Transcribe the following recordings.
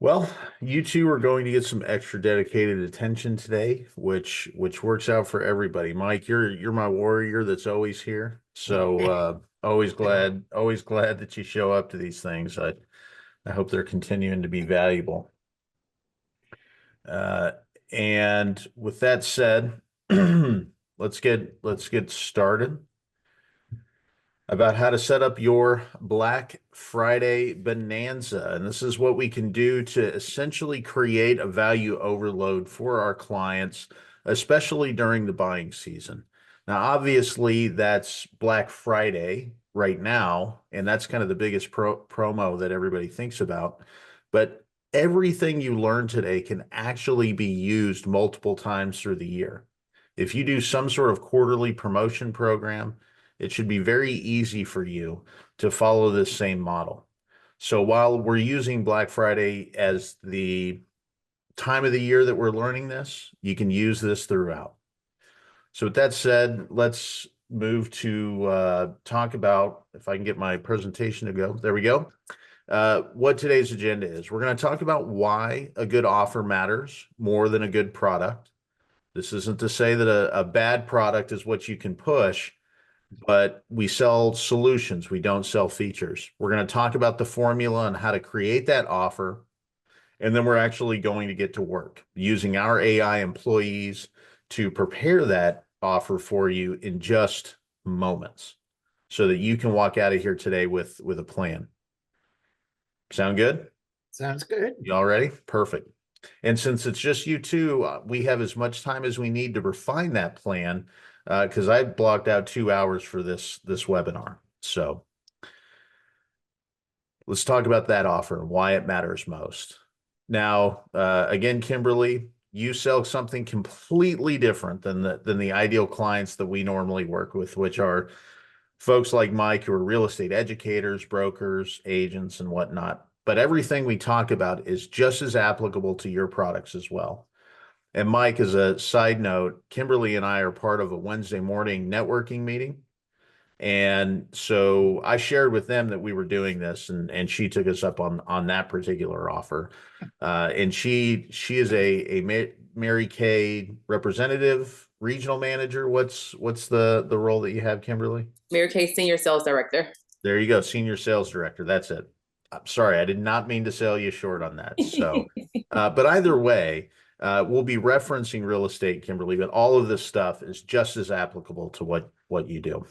Well, you two are going to get some extra dedicated attention today, which works out for everybody. Mike, you're my warrior that's always here. So always glad that you show up to these things. I hope they're continuing to be valuable. Uh, and with that said, let's get started about how to set up your Black Friday Bonanza. And this is what we can do to essentially create a value overload for our clients, especially during the buying season. Now, obviously, that's Black Friday right now, and that's kind of the biggest promo that everybody thinks about. But everything you learn today can actually be used multiple times through the year. If you do some sort of quarterly promotion program, it should be very easy for you to follow this same model. So while we're using Black Friday as the time of the year that we're learning this, you can use this throughout. So with that said, let's move to talk about, if I can get my presentation to go, there we go. What today's agenda is. We're going to talk about why a good offer matters more than a good product. This isn't to say that a bad product is what you can push, but we sell solutions. We don't sell features. We're going to talk about the formula and how to create that offer. And then we're actually going to get to work using our AI employees to prepare that offer for you in just moments so that you can walk out of here today with a plan. Sound good? Sounds good. You all ready? Perfect. And since it's just you two, we have as much time as we need to refine that plan because I blocked out 2 hours for this webinar. So let's talk about that offer and why it matters most. Now, again, Kimberly, you sell something completely different than the ideal clients that we normally work with, which are folks like Mike who are real estate educators, brokers, agents, and whatnot. But everything we talk about is just as applicable to your products as well. And Mike, as a side note, Kimberly and I are part of a Wednesday morning networking meeting. And so I shared with them that we were doing this, and she took us up on that particular offer. And she is a Mary Kay representative, regional manager. What's the role that you have, Kimberly? Mary Kay, Senior Sales Director. There you go, senior sales director. That's it. I'm sorry, I did not mean to sell you short on that. So, but either way, we'll be referencing real estate, Kimberly, but all of this stuff is just as applicable to what you do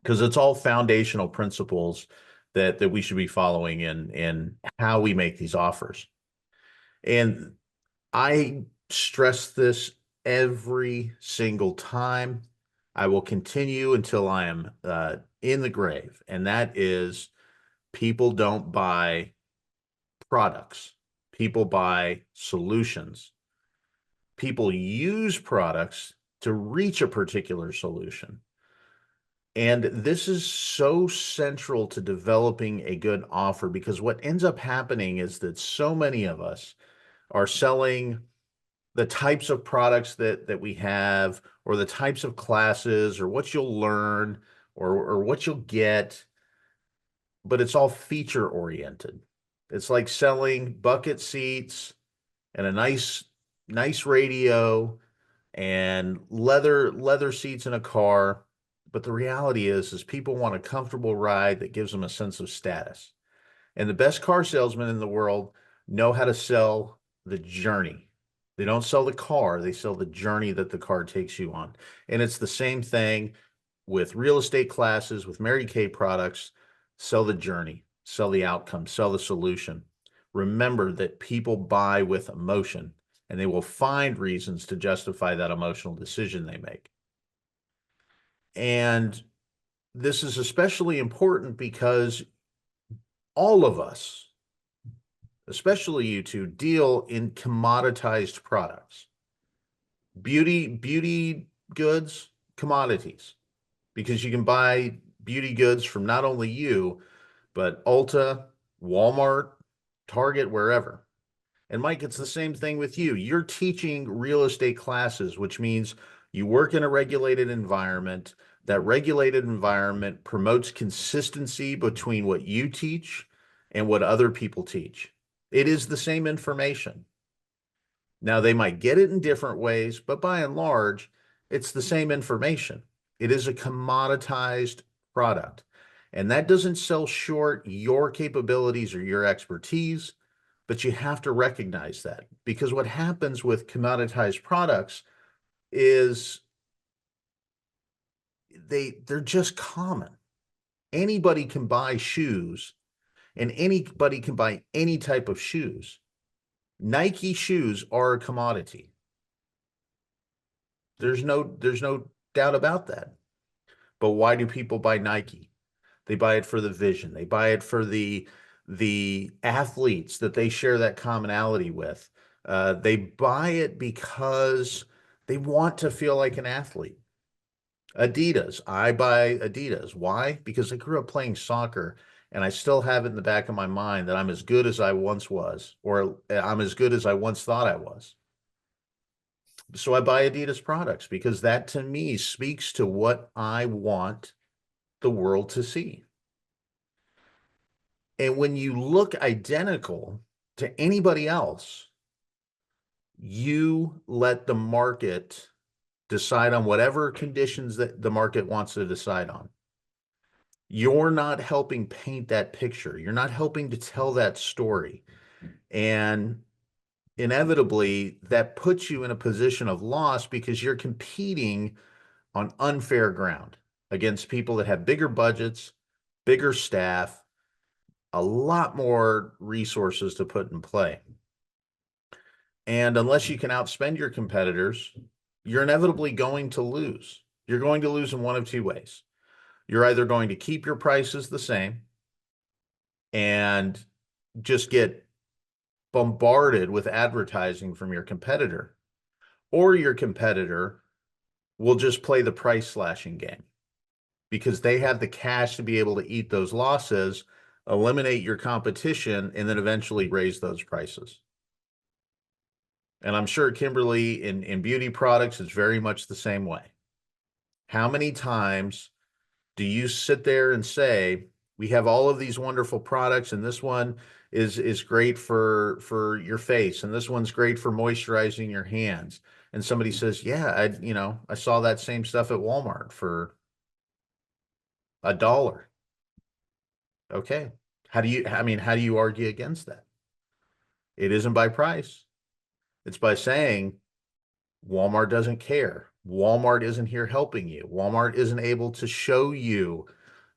because it's all foundational principles that we should be following in how we make these offers. And I stress this every single time. I will continue until I am in the grave, and that is people don't buy products. People buy solutions. People use products to reach a particular solution. And this is so central to developing a good offer because what ends up happening is that so many of us are selling the types of products that we have or the types of classes or what you'll learn or what you'll get, but it's all feature oriented. It's like selling bucket seats and a nice radio and leather seats in a car. But the reality is people want a comfortable ride that gives them a sense of status. And the best car salesmen in the world know how to sell the journey. They don't sell the car, they sell the journey that the car takes you on. And it's the same thing with real estate classes, with Mary Kay products. Sell the journey, sell the outcome, sell the solution. Remember that people buy with emotion and they will find reasons to justify that emotional decision they make. And this is especially important because all of us, especially you two, deal in commoditized products. Beauty goods, commodities, because you can buy beauty goods from not only you, but Ulta, Walmart, Target, wherever. And Mike, it's the same thing with you. You're teaching real estate classes, which means you work in a regulated environment. That regulated environment promotes consistency between what you teach and what other people teach. It is the same information. Now, they might get it in different ways, but by and large, it's the same information. It is a commoditized product. And that doesn't sell short your capabilities or your expertise, but you have to recognize that, because what happens with commoditized products is they're just common. Anybody can buy shoes and anybody can buy any type of shoes. Nike shoes are a commodity. There's no doubt about that. But why do people buy Nike? They buy it for the vision. They buy it for the athletes that they share that commonality with. They buy it because they want to feel like an athlete. Adidas. I buy Adidas. Why? Because I grew up playing soccer and I still have it in the back of my mind that I'm as good as I once was, or I'm as good as I once thought I was. So I buy Adidas products because that to me speaks to what I want the world to see. And when you look identical to anybody else, you let the market decide on whatever conditions that the market wants to decide on. You're not helping paint that picture. You're not helping to tell that story. And inevitably, that puts you in a position of loss because you're competing on unfair ground against people that have bigger budgets, bigger staff, a lot more resources to put in play. And unless you can outspend your competitors, you're inevitably going to lose. You're going to lose in one of two ways. You're either going to keep your prices the same and just get bombarded with advertising from your competitor, or your competitor will just play the price slashing game because they have the cash to be able to eat those losses, eliminate your competition, and then eventually raise those prices. And I'm sure Kimberly in beauty products is very much the same way. How many times do you sit there and say, we have all of these wonderful products, and this one is great for your face, and this one's great for moisturizing your hands. And somebody says, yeah, I saw that same stuff at Walmart for $1. Okay. How do you argue against that? It isn't by price. It's by saying Walmart doesn't care. Walmart isn't here helping you. Walmart isn't able to show you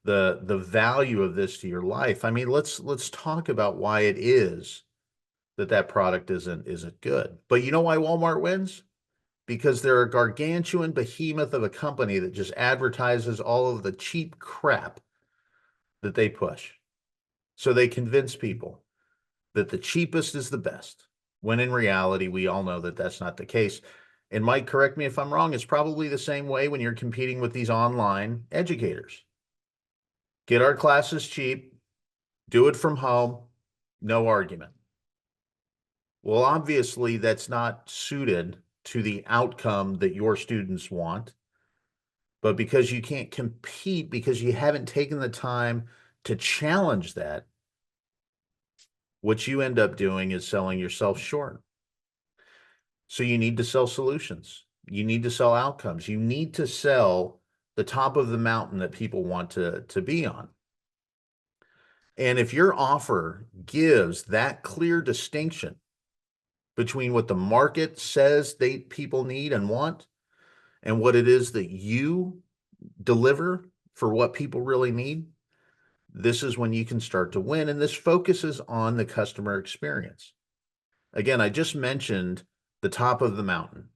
the value of this to your life. I mean, let's talk about why it is that product isn't good. But you know why Walmart wins? Because they're a gargantuan behemoth of a company that just advertises all of the cheap crap that they push. So they convince people that the cheapest is the best, when in reality, we all know that that's not the case. And Mike, correct me if I'm wrong, it's probably the same way when you're competing with these online educators. Get our classes cheap, do it from home, no argument. Well, obviously, that's not suited to the outcome that your students want. But because you can't compete, because you haven't taken the time to challenge that, what you end up doing is selling yourself short. So you need to sell solutions. You need to sell outcomes. You need to sell the top of the mountain that people want to be on. And if your offer gives that clear distinction between what the market says people need and want and what it is that you deliver for what people really need, this is when you can start to win. And this focuses on the customer experience. Again, I just mentioned the top of the mountain.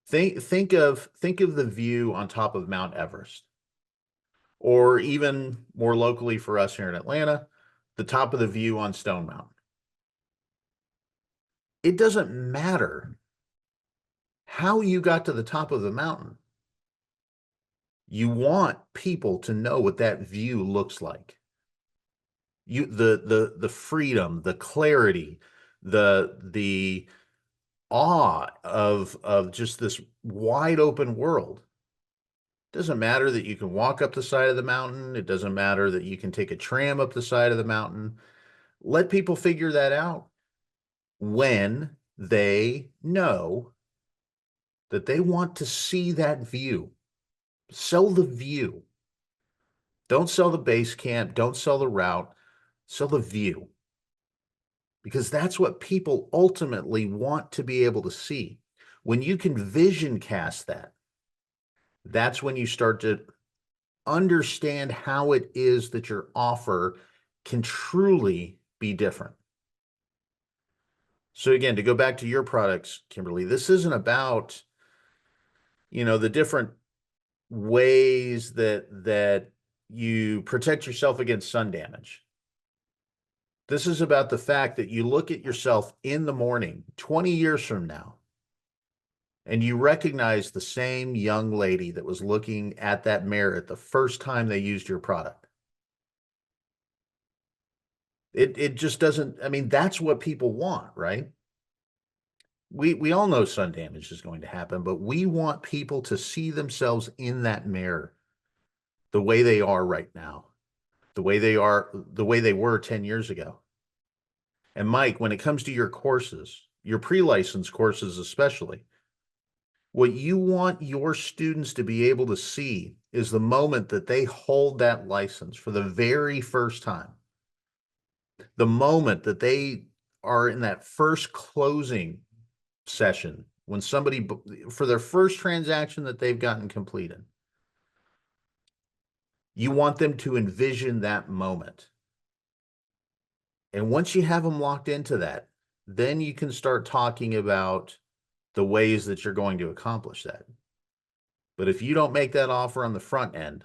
Think of the view on top of Mount Everest, or even more locally for us here in Atlanta, the top of the view on Stone Mountain. It doesn't matter how you got to the top of the mountain. You want people to know what that view looks like. The freedom, the clarity, the awe of just this wide open world. It doesn't matter that you can walk up the side of the mountain. It doesn't matter that you can take a tram up the side of the mountain. Let people figure that out when they know that they want to see that view. Sell the view. Don't sell the base camp. Don't sell the route. Sell the view. Because that's what people ultimately want to be able to see. When you can vision cast that, that's when you start to understand how it is that your offer can truly be different. So again, to go back to your products, Kimberly, this isn't about, the different ways that you protect yourself against sun damage. This is about the fact that you look at yourself in the morning 20 years from now, and you recognize the same young lady that was looking at that mirror the first time they used your product. It just doesn't, that's what people want, right? We all know sun damage is going to happen, but we want people to see themselves in that mirror the way they are right now, the way they were 10 years ago. And Mike, when it comes to your courses, your pre-license courses especially, what you want your students to be able to see is the moment that they hold that license for the very first time. The moment that they are in that first closing session, when somebody, for their first transaction that they've gotten completed, you want them to envision that moment. And once you have them locked into that, then you can start talking about the ways that you're going to accomplish that. But if you don't make that offer on the front end,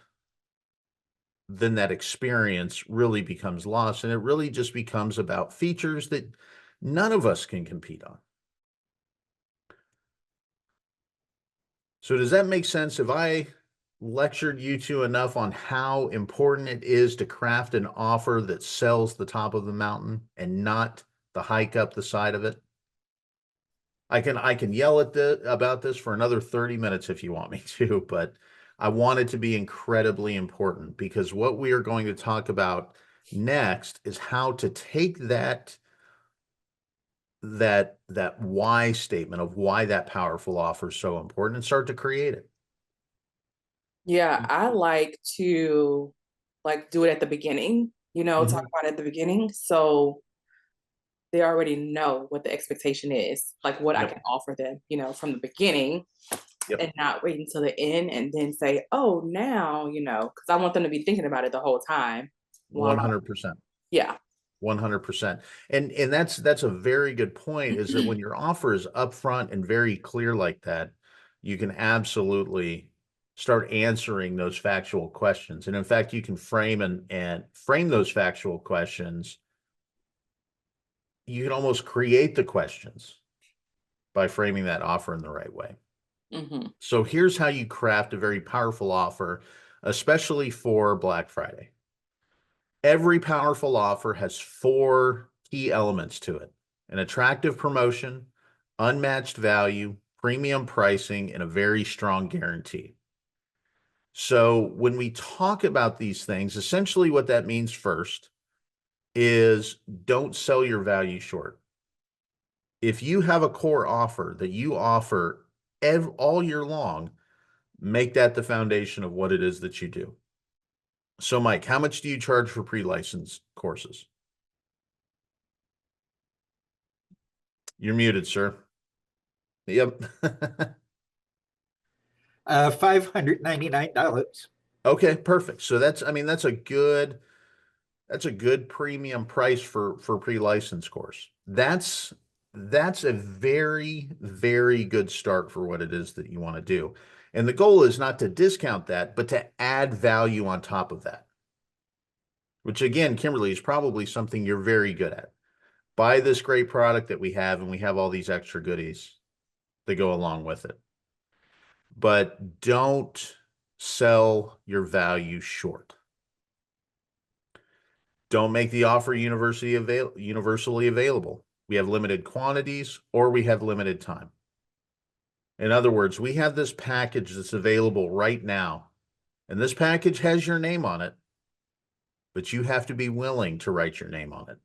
then that experience really becomes lost, and it really just becomes about features that none of us can compete on. So does that make sense? Have I lectured you two enough on how important it is to craft an offer that sells the top of the mountain and not the hike up the side of it? I can yell at about this for another 30 minutes if you want me to, but I want it to be incredibly important, because what we are going to talk about next is how to take that why statement of why that powerful offer is so important and start to create it. Yeah, I like to do it at the beginning, talk about it at the beginning. So they already know what the expectation is, like what I Yep. can offer them, from the beginning, Yep. and not wait until the end and then say, oh, now, because I want them to be thinking about it the whole time. While, 100%. yeah. 100%. And that's a very good point, is that when your offer is upfront and very clear like that, you can absolutely start answering those factual questions. And in fact, you can frame those factual questions. You can almost create the questions by framing that offer in the right way. Mm-hmm. So here's how you craft a very powerful offer, especially for Black Friday. Every powerful offer has 4 key elements to it: an attractive promotion, unmatched value, premium pricing, and a very strong guarantee. So when we talk about these things, essentially what that means first is don't sell your value short. If you have a core offer that you offer all year long, make that the foundation of what it is that you do. So Mike, how much do you charge for pre-licensed courses? You're muted, sir. Yep. $599. Okay, perfect. So that's that's a good premium price for pre-license course. That's a very, very good start for what it is that you want to do. And the goal is not to discount that, but to add value on top of that. Which again, Kimberly, is probably something you're very good at. Buy this great product that we have, and we have all these extra goodies that go along with it. But don't sell your value short. Don't make the offer universally available. We have limited quantities, or we have limited time. In other words, we have this package that's available right now, and this package has your name on it, but you have to be willing to write your name on it.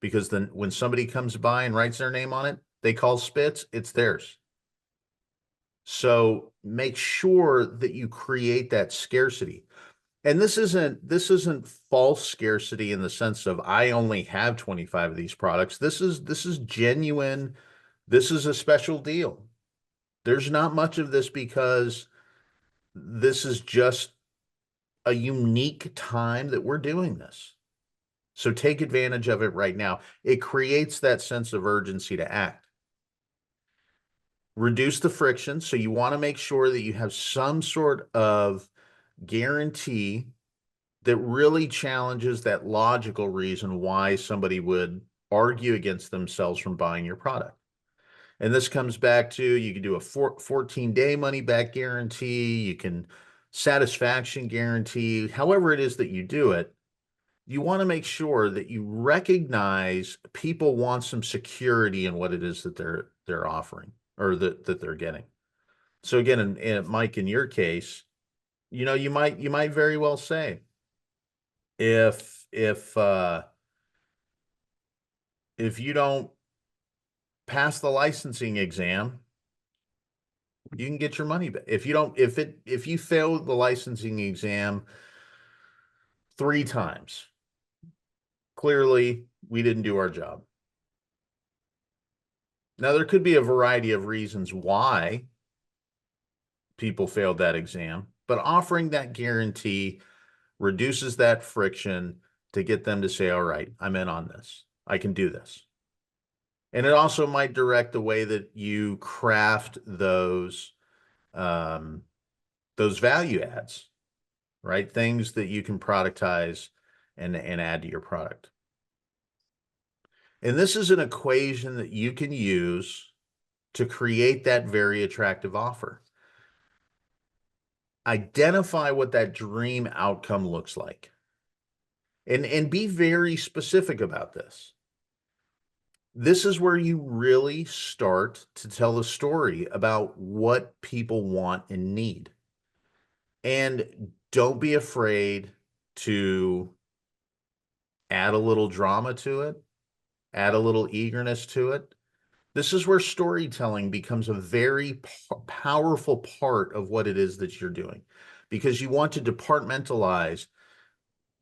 because then when somebody comes by and writes their name on it, they call spits, it's theirs. So make sure that you create that scarcity. And this isn't false scarcity in the sense of I only have 25 of these products. This is genuine. This is a special deal. There's not much of this because this is just a unique time that we're doing this. So take advantage of it right now. It creates that sense of urgency to act. Reduce the friction. So you want to make sure that you have some sort of guarantee that really challenges that logical reason why somebody would argue against themselves from buying your product. And this comes back to you can do a 14-day money back guarantee, you can satisfaction guarantee, however it is that you do it. You want to make sure that you recognize people want some security in what it is that they're offering or that they're getting. So again, Mike, in your case, you might very well say, if you don't pass the licensing exam, you can get your money back. If you fail the licensing exam 3 times, clearly we didn't do our job. Now, there could be a variety of reasons why people failed that exam, but offering that guarantee reduces that friction to get them to say, all right, I'm in on this. I can do this. And it also might direct the way that you craft those value adds, right? Things that you can productize and add to your product. And this is an equation that you can use to create that very attractive offer. Identify what that dream outcome looks like. And be very specific about this. This is where you really start to tell the story about what people want and need. And don't be afraid to add a little drama to it, add a little eagerness to it. This is where storytelling becomes a very powerful part of what it is that you're doing, because you want to departmentalize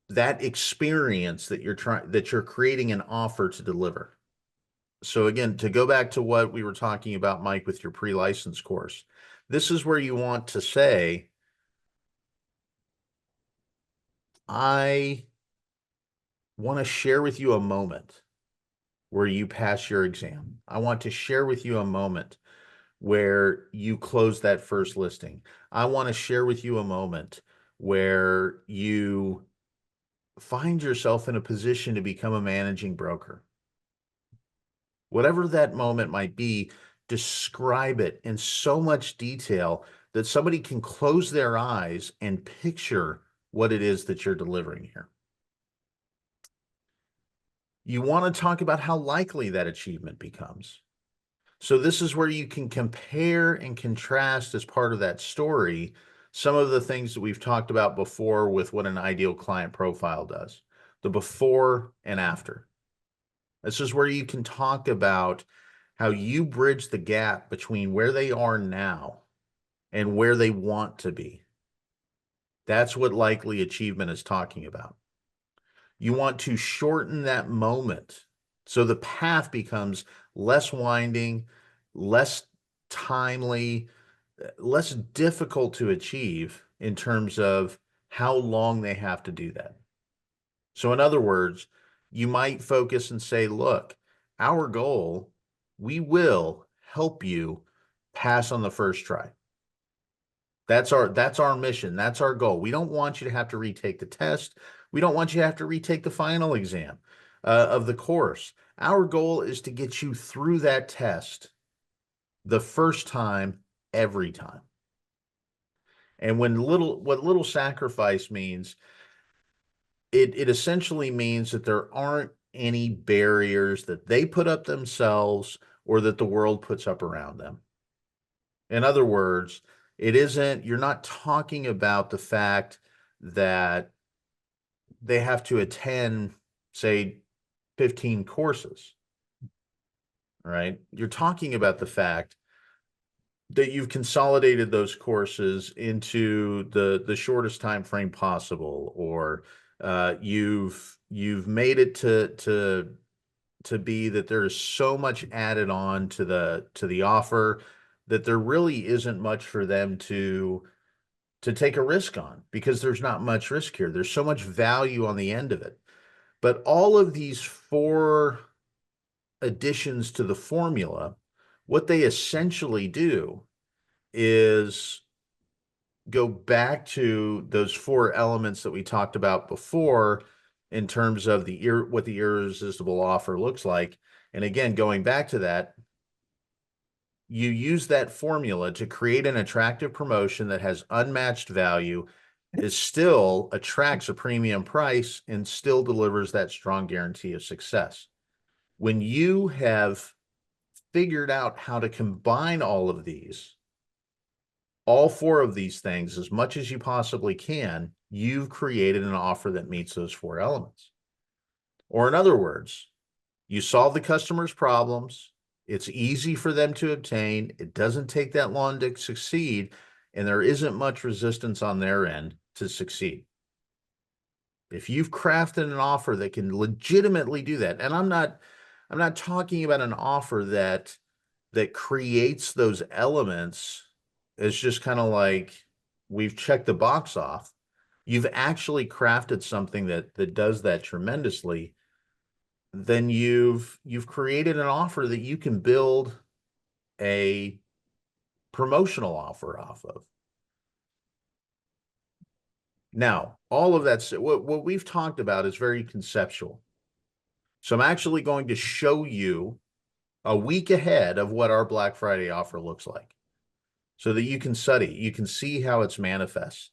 that experience that you're creating an offer to deliver. So again, to go back to what we were talking about, Mike, with your pre-license course, this is where you want to say, I want to share with you a moment where you pass your exam. I want to share with you a moment where you close that first listing. I want to share with you a moment where you find yourself in a position to become a managing broker. Whatever that moment might be, describe it in so much detail that somebody can close their eyes and picture what it is that you're delivering here. You want to talk about how likely that achievement becomes. So this is where you can compare and contrast as part of that story some of the things that we've talked about before with what an ideal client profile does, the before and after. This is where you can talk about how you bridge the gap between where they are now and where they want to be. That's what likely achievement is talking about. You want to shorten that moment so the path becomes less winding, less timely, less difficult to achieve in terms of how long they have to do that. So in other words, you might focus and say, look, our goal, we will help you pass on the first try. That's our mission. That's our goal. We don't want you to have to retake the test. We don't want you to have to retake the final exam of the course. Our goal is to get you through that test the first time, every time. And what little sacrifice means, it essentially means that there aren't any barriers that they put up themselves or that the world puts up around them. In other words, you're not talking about the fact that they have to attend, say, 15 courses, right? You're talking about the fact that you've consolidated those courses into the shortest time frame possible, or you've made it to be that there is so much added on to the offer that there really isn't much for them to take a risk on, because there's not much risk here. There's so much value on the end of it. But all of these four additions to the formula, what they essentially do is go back to those four elements that we talked about before in terms of what the irresistible offer looks like. And again, going back to that, you use that formula to create an attractive promotion that has unmatched value, is still attracts a premium price, and still delivers that strong guarantee of success. When you have figured out how to combine all four of these things, as much as you possibly can, you've created an offer that meets those four elements. Or in other words, you solve the customer's problems. It's easy for them to obtain. It doesn't take that long to succeed, and there isn't much resistance on their end to succeed. If you've crafted an offer that can legitimately do that, and I'm not talking about an offer that creates those elements as just kind of like we've checked the box off. You've actually crafted something that does that tremendously. Then you've created an offer that you can build a promotional offer off of. Now, all of that, what we've talked about is very conceptual. So I'm actually going to show you a week ahead of what our Black Friday offer looks like, so that you can see how it's manifests.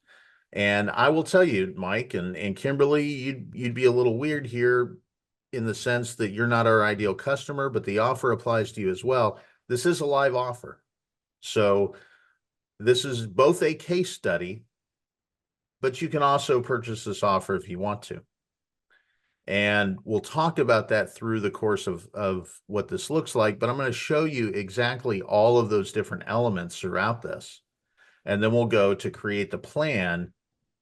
And I will tell you, Mike and Kimberly, you'd be a little weird here in the sense that you're not our ideal customer, but the offer applies to you as well. This is a live offer. So this is both a case study, but you can also purchase this offer if you want to. And we'll talk about that through the course of what this looks like, but I'm going to show you exactly all of those different elements throughout this. And then we'll go to create the plan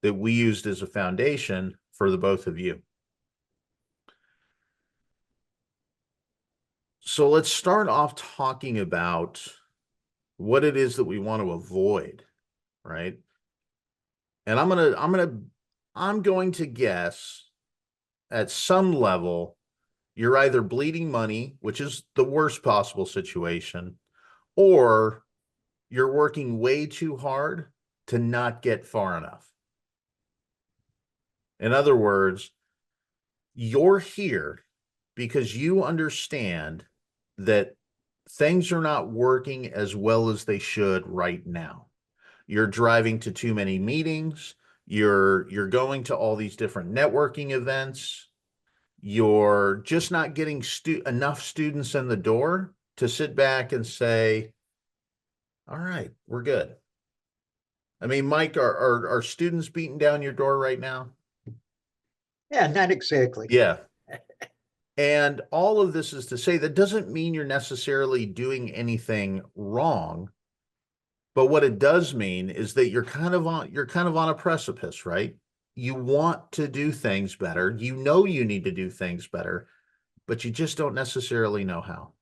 that we used as a foundation for the both of you. So let's start off talking about what it is that we want to avoid, right? And I'm going to guess at some level you're either bleeding money, which is the worst possible situation, or you're working way too hard to not get far enough. In other words, you're here because you understand that things are not working as well as they should right now. You're driving to too many meetings. You're going to all these different networking events. You're just not getting enough students in the door to sit back and say, all right, we're good. I mean, Mike, are students beating down your door right now? Yeah, not exactly. Yeah. And all of this is to say that doesn't mean you're necessarily doing anything wrong. But what it does mean is that you're kind of on a precipice, right? You want to do things better. You know you need to do things better, but you just don't necessarily know how.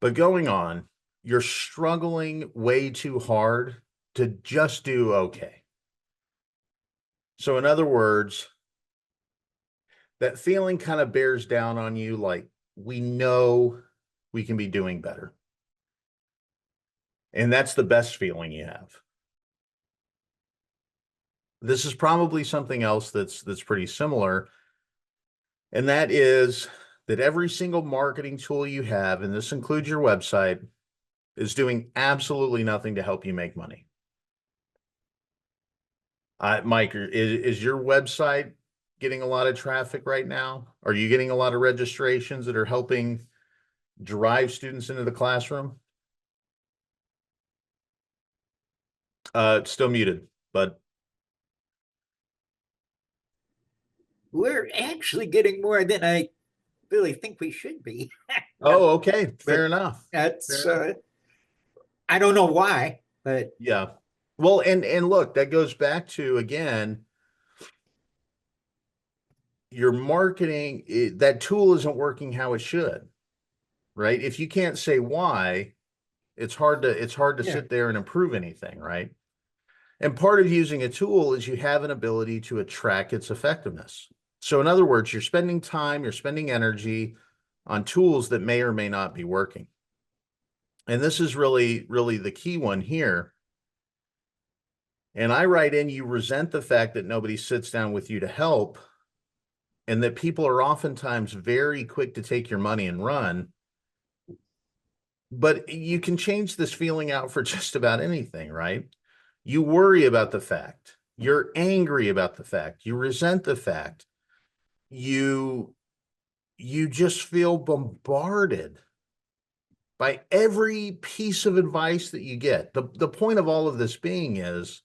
But going on, you're struggling way too hard to just do okay. So in other words, that feeling kind of bears down on you, like we know we can be doing better. And that's the best feeling you have. This is probably something else that's pretty similar. And that is that every single marketing tool you have, and this includes your website, is doing absolutely nothing to help you make money. Mike, is your website getting a lot of traffic right now? Are you getting a lot of registrations that are helping drive students into the classroom? It's still muted, but We're actually getting more than I really think we should be. Oh, okay. Fair But enough. That's, Fair enough. I don't know why, but Yeah. Well, and look, that goes back to, again, your marketing, that tool isn't working how it should, right? If you can't say why, it's hard to yeah, sit there and improve anything, right? And part of using a tool is you have an ability to track its effectiveness. So in other words, you're spending time, you're spending energy on tools that may or may not be working. And this is really, really the key one here. And I write in, you resent the fact that nobody sits down with you to help, and that people are oftentimes very quick to take your money and run. But you can change this feeling out for just about anything, right? You worry about the fact, you're angry about the fact, you resent the fact, you just feel bombarded by every piece of advice that you get. The point of all of this being is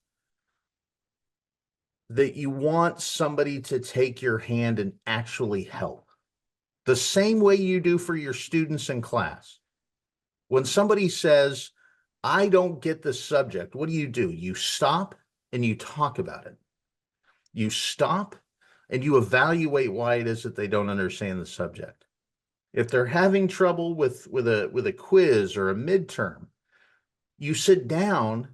that you want somebody to take your hand and actually help, the same way you do for your students in class. When somebody says, I don't get this subject, what do? You stop and you talk about it. You stop and you evaluate why it is that they don't understand the subject. If they're having trouble with a quiz or a midterm, you sit down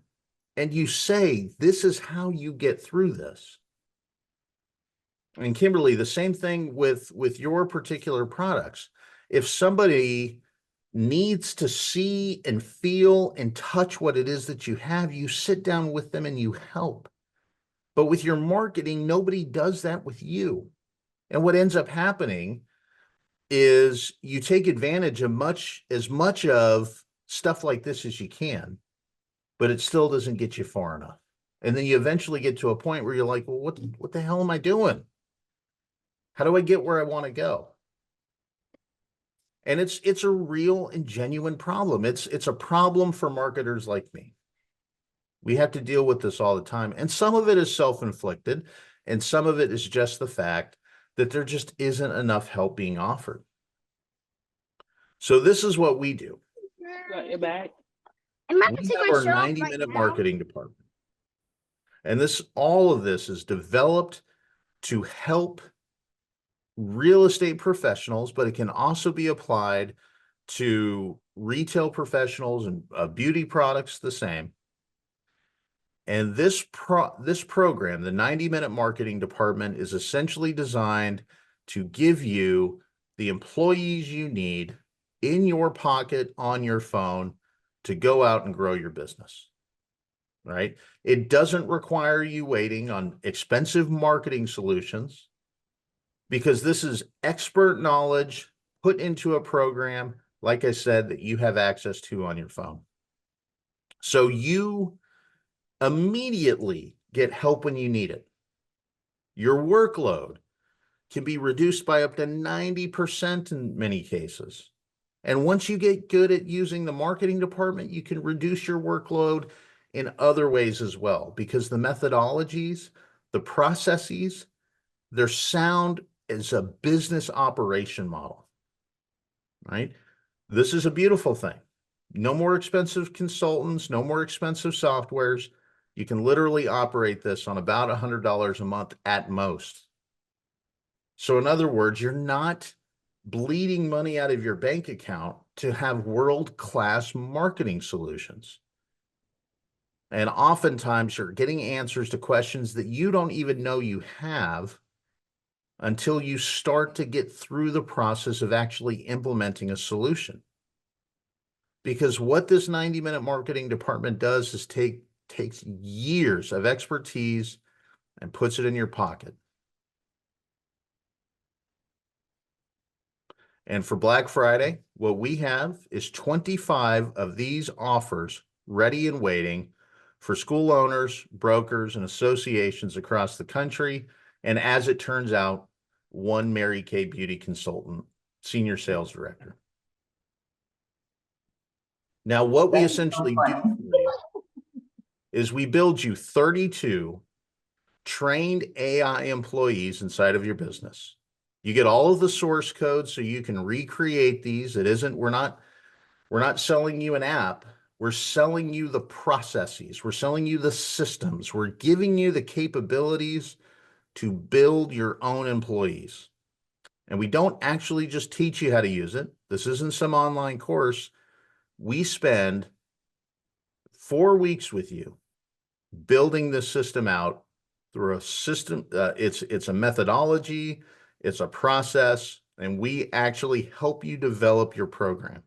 and you say, this is how you get through this. And Kimberly, the same thing with your particular products. If somebody needs to see and feel and touch what it is that you have, you sit down with them and you help. But with your marketing, nobody does that with you. And what ends up happening is you take advantage of as much of stuff like this as you can, but it still doesn't get you far enough. And then you eventually get to a point where you're like, well, what the hell am I doing? How do I get where I want to go? And it's a real and genuine problem. It's a problem for marketers like me. We have to deal with this all the time. And some of it is self-inflicted, and some of it is just the fact that there just isn't enough help being offered. So this is what we do. Got your back. We have our 90-minute marketing department. And all of this is developed to help real estate professionals, but it can also be applied to retail professionals and beauty products the same. And this program, the 90-minute marketing department, is essentially designed to give you the employees you need in your pocket on your phone to go out and grow your business, right? It doesn't require you waiting on expensive marketing solutions, because this is expert knowledge put into a program, like I said, that you have access to on your phone. So you immediately get help when you need it. Your workload can be reduced by up to 90% in many cases. And once you get good at using the marketing department, you can reduce your workload in other ways as well, because the methodologies, the processes, they're sound as a business operation model, right? This is a beautiful thing. No more expensive consultants, no more expensive softwares. You can literally operate this on about $100 a month at most. So in other words, you're not bleeding money out of your bank account to have world-class marketing solutions. And oftentimes you're getting answers to questions that you don't even know you have until you start to get through the process of actually implementing a solution. Because what this 90-minute marketing department does is takes years of expertise and puts it in your pocket. And for Black Friday, what we have is 25 of these offers ready and waiting for school owners, brokers, and associations across the country. And as it turns out, one Mary Kay Beauty consultant, senior sales director. Now, what we essentially do for you is we build you 32 trained AI employees inside of your business. You get all of the source code so you can recreate these. We're not selling you an app. We're selling you the processes. We're selling you the systems. We're giving you the capabilities to build your own employees. And we don't actually just teach you how to use it. This isn't some online course. We spend 4 weeks with you building this system out through a system. It's a methodology, it's a process, and we actually help you develop your program.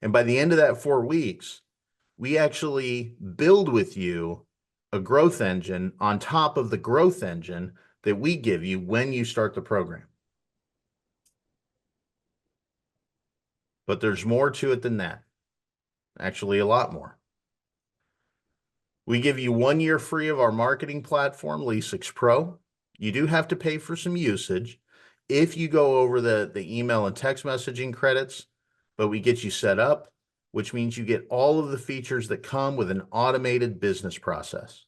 And by the end of that 4 weeks, we actually build with you a growth engine on top of the growth engine that we give you when you start the program. But there's more to it than that. Actually, a lot more. We give you 1 year free of our marketing platform, Leasix Pro. You do have to pay for some usage if you go over the email and text messaging credits, but we get you set up, which means you get all of the features that come with an automated business process.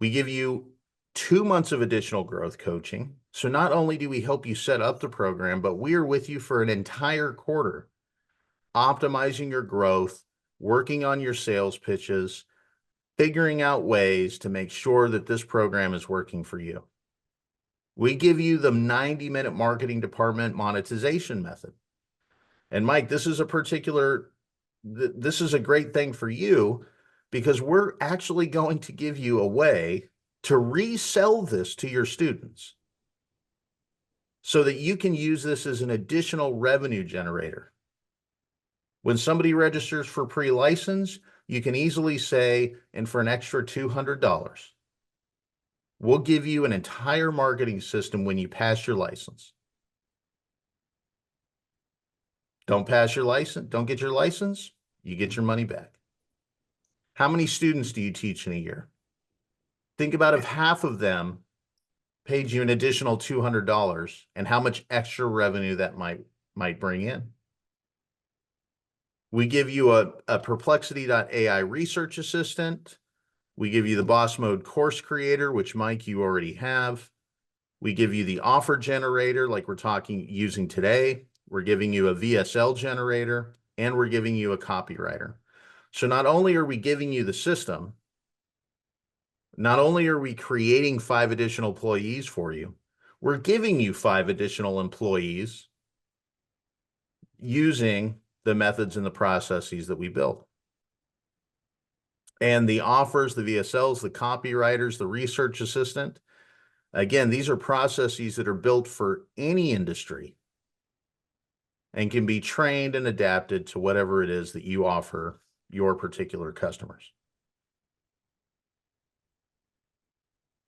We give you 2 months of additional growth coaching. So not only do we help you set up the program, but we are with you for an entire quarter, optimizing your growth, working on your sales pitches, figuring out ways to make sure that this program is working for you. We give you the 90-minute marketing department monetization method. And Mike, this is a great thing for you because we're actually going to give you a way to resell this to your students so that you can use this as an additional revenue generator. When somebody registers for pre-license, you can easily say, and for an extra $200, we'll give you an entire marketing system when you pass your license. Don't pass your license, don't get your license, you get your money back. How many students do you teach in a year? Think about if half of them paid you an additional $200 and how much extra revenue that might bring in. We give you a Perplexity.ai research assistant. We give you the Boss Mode course creator, which Mike, you already have. We give you the offer generator like we're using today. We're giving you a VSL generator, and we're giving you a copywriter. So not only are we giving you the system, not only are we creating 5 additional employees for you, we're giving you 5 additional employees using the methods and the processes that we build. And the offers, the VSLs, the copywriters, the research assistant, again, these are processes that are built for any industry and can be trained and adapted to whatever it is that you offer your particular customers.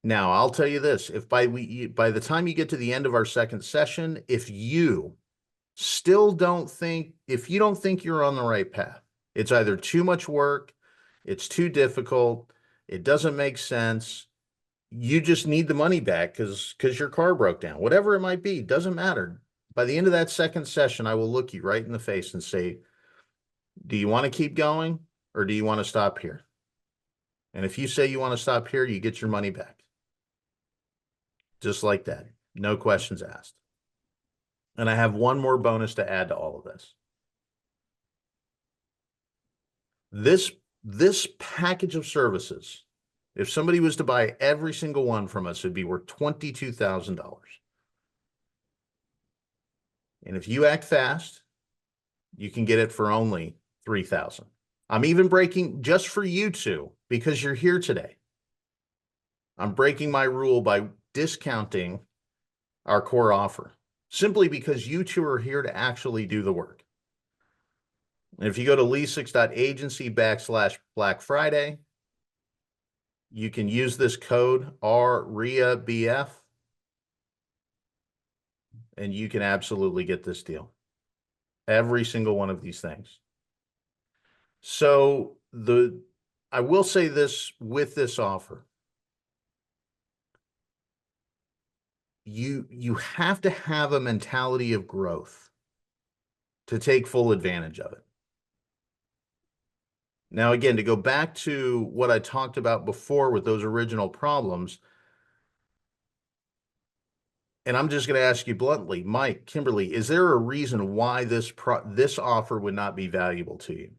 Now, I'll tell you this, if by the time you get to the end of our second session, if you don't think you're on the right path, it's either too much work, it's too difficult, it doesn't make sense, you just need the money back because your car broke down, whatever it might be, doesn't matter. By the end of that second session, I will look you right in the face and say, do you want to keep going or do you want to stop here? And if you say you want to stop here, you get your money back. Just like that. No questions asked. And I have one more bonus to add to all of this. This package of services, if somebody was to buy every single one from us, it'd be worth $22,000. And if you act fast, you can get it for only $3,000. I'm even breaking, just for you two, because you're here today, I'm breaking my rule by discounting our core offer, simply because you two are here to actually do the work. And if you go to leasix.agency/Black Friday, you can use this code RREABF, and you can absolutely get this deal. Every single one of these things. So I will say this with this offer. You have to have a mentality of growth to take full advantage of it. Now, again, to go back to what I talked about before with those original problems, And I'm just going to ask you bluntly, Mike, Kimberly, is there a reason why this offer would not be valuable to you?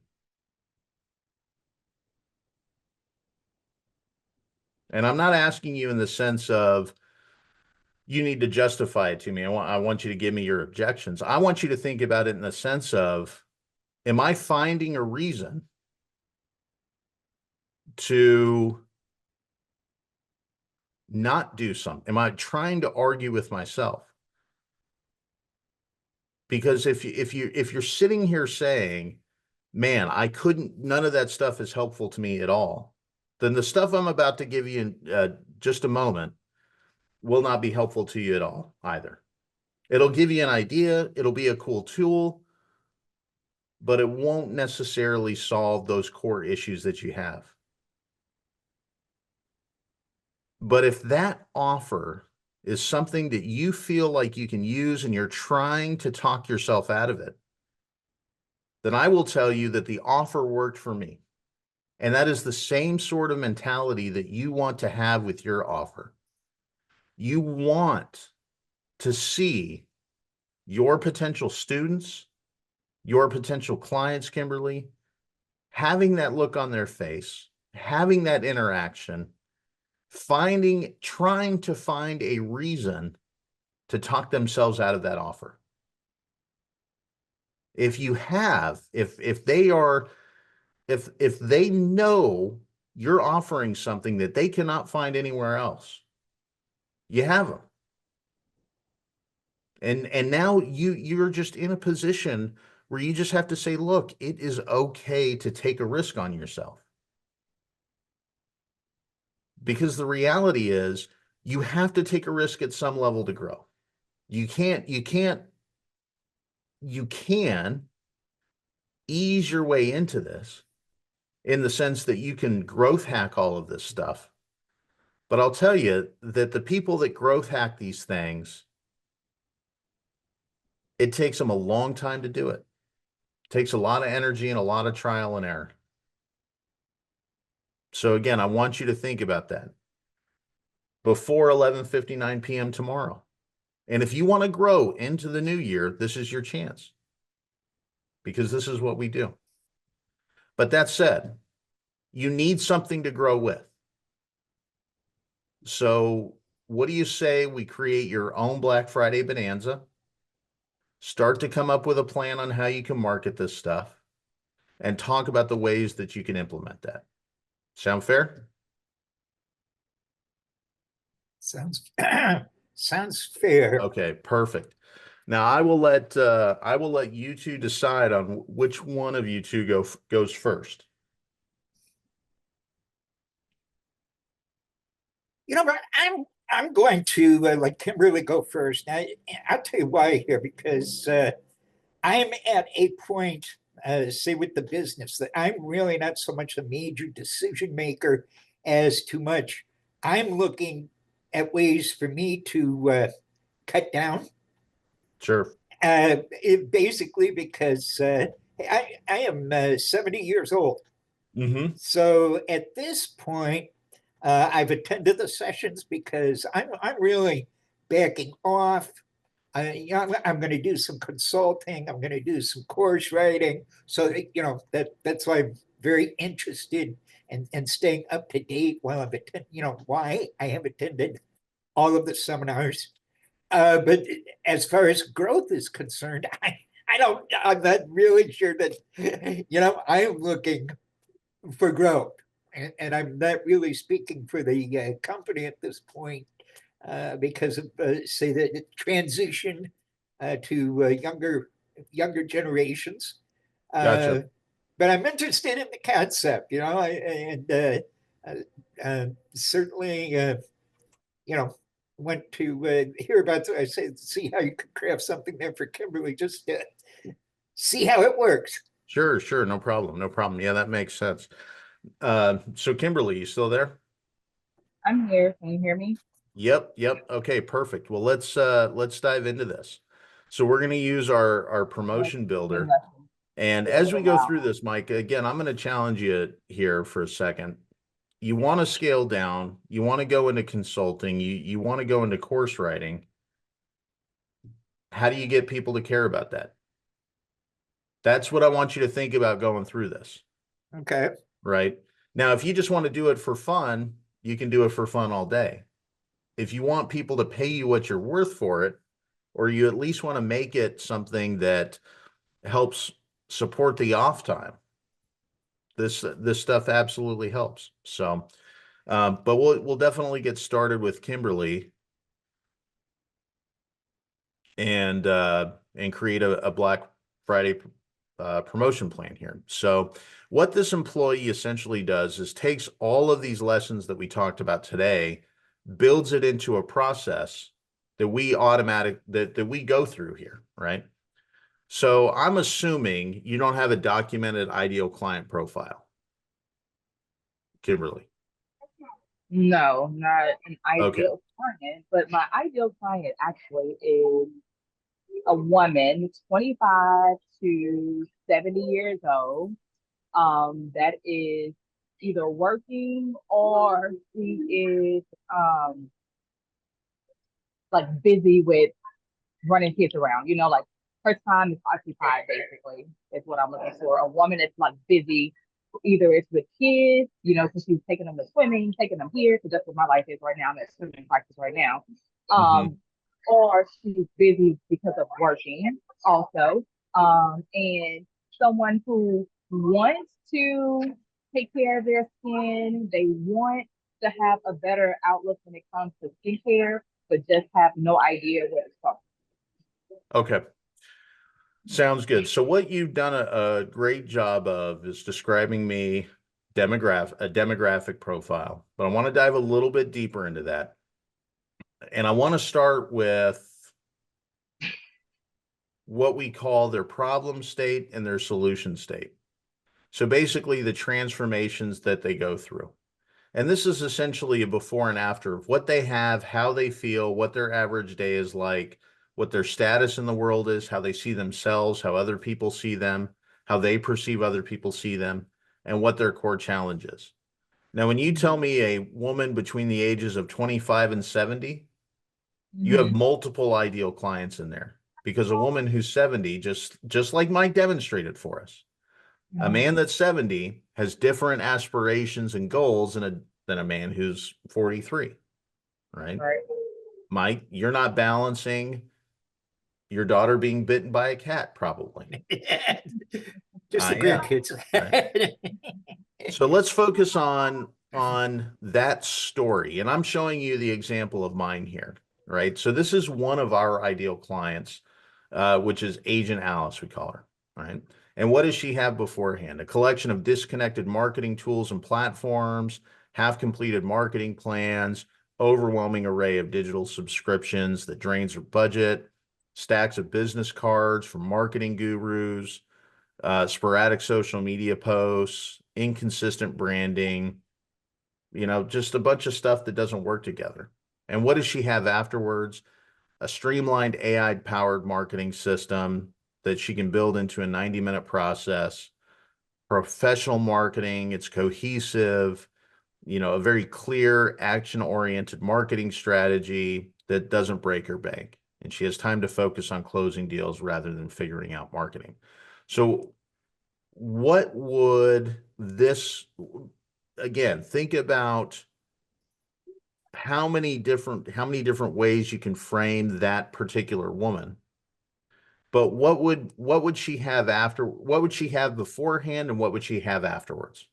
And I'm not asking you in the sense of you need to justify it to me. I want you to give me your objections. I want you to think about it in the sense of, am I finding a reason to not do something? Am I trying to argue with myself? Because if you're sitting here saying, man, none of that stuff is helpful to me at all, then the stuff I'm about to give you in just a moment will not be helpful to you at all either. It'll give you an idea, it'll be a cool tool, but it won't necessarily solve those core issues that you have. But if that offer is something that you feel like you can use and you're trying to talk yourself out of it, then I will tell you that the offer worked for me. And that is the same sort of mentality that you want to have with your offer. You want to see your potential students, your potential clients, Kimberly, having that look on their face, having that interaction, trying to find a reason to talk themselves out of that offer. If they know you're offering something that they cannot find anywhere else, you have them. And now you're just in a position where you just have to say, look, it is okay to take a risk on yourself. Because the reality is you have to take a risk at some level to grow. You can ease your way into this in the sense that you can growth hack all of this stuff. But I'll tell you that the people that growth hack these things, it takes them a long time to do it. It takes a lot of energy and a lot of trial and error. So again, I want you to think about that before 11:59 p.m. tomorrow. And if you want to grow into the new year, this is your chance, because this is what we do. But that said, you need something to grow with. So what do you say we create your own Black Friday Bonanza? Start to come up with a plan on how you can market this stuff and talk about the ways that you can implement that. Sound fair? Sounds sounds fair. Okay, perfect. Now I will let you two decide on which one of you two goes first. But I'm going to let Kimberly go first. Now, I'll tell you why here, because I'm at a point, say with the business, that I'm really not so much a major decision maker as too much I'm looking at ways for me to cut down. Sure. Basically, because I am 70 years old. Mm-hmm. So at this point, I've attended the sessions because I'm really backing off. I'm going to do some consulting. I'm going to do some course writing. So that's why I'm very interested in staying up to date while I've attended. Why I have attended all of the seminars. But as far as growth is concerned, I'm not really sure that I am looking for growth, and I'm not really speaking for the company at this point because of say the transition to younger generations. Gotcha. But I'm interested in the concept, and certainly, went to hear about. I say, see how you could craft something there for Kimberly, just to see how it works. Sure, no problem. No problem. Yeah, that makes sense. So Kimberly, you still there? I'm here. Can you hear me? Yep. Okay, perfect. Well, let's dive into this. So we're going to use our promotion builder. And as we go through this, Mike, again, I'm going to challenge you here for a second. You want to scale down, you want to go into consulting, you want to go into course writing. How do you get people to care about that? That's what I want you to think about going through this, Okay. right? Now, if you just want to do it for fun, you can do it for fun all day. If you want people to pay you what you're worth for it, or you at least want to make it something that helps support the off time, this stuff absolutely helps. So, but we'll definitely get started with Kimberly and create a Black Friday promotion plan here. So what this employee essentially does is takes all of these lessons that we talked about today, builds it into a process that we go through here, right? So I'm assuming you don't have a documented ideal client profile, Kimberly. No, not an Okay. ideal client, but my ideal client actually is a woman, 25 to 70 years old, that is either working or she is like busy with running kids around, like her time is occupied basically is what I'm looking for. A woman that's like busy, either it's with kids, because she's taking them to swimming, taking them here, because that's what my life is right now. I'm at swimming practice right now. Mhm. Or she's busy because of working also. And someone who wants to take care of their skin, they want to have a better outlook when it comes to skincare, but just have no idea where to start. Okay. Sounds good. So what you've done a great job of is describing me a demographic profile, but I want to dive a little bit deeper into that. And I want to start with what we call their problem state and their solution state. So basically the transformations that they go through. And this is essentially a before and after of what they have, how they feel, what their average day is like, what their status in the world is, how they see themselves, how other people see them, how they perceive other people see them, and what their core challenge is. Now, when you tell me a woman between the ages of 25 and 70, you have multiple ideal clients in there because a woman who's 70, just like Mike demonstrated for us, a man that's 70 has different aspirations and goals than a man who's 43, right? Right. Mike, you're not balancing your daughter being bitten by a cat, probably. Just the I am. grandkids. Right. So let's focus on that story. And I'm showing you the example of mine here, right? So this is one of our ideal clients, which is Agent Alice, we call her, right? And what does she have beforehand? A collection of disconnected marketing tools and platforms, half-completed marketing plans, overwhelming array of digital subscriptions that drains her budget, stacks of business cards from marketing gurus, sporadic social media posts, inconsistent branding, just a bunch of stuff that doesn't work together. And what does she have afterwards? A streamlined AI-powered marketing system that she can build into a 90-minute process, professional marketing, it's cohesive, a very clear action-oriented marketing strategy that doesn't break her bank. And she has time to focus on closing deals rather than figuring out marketing. So what would this, again, think about how many different ways you can frame that particular woman. But what would she have what would she have beforehand and what would she have afterwards?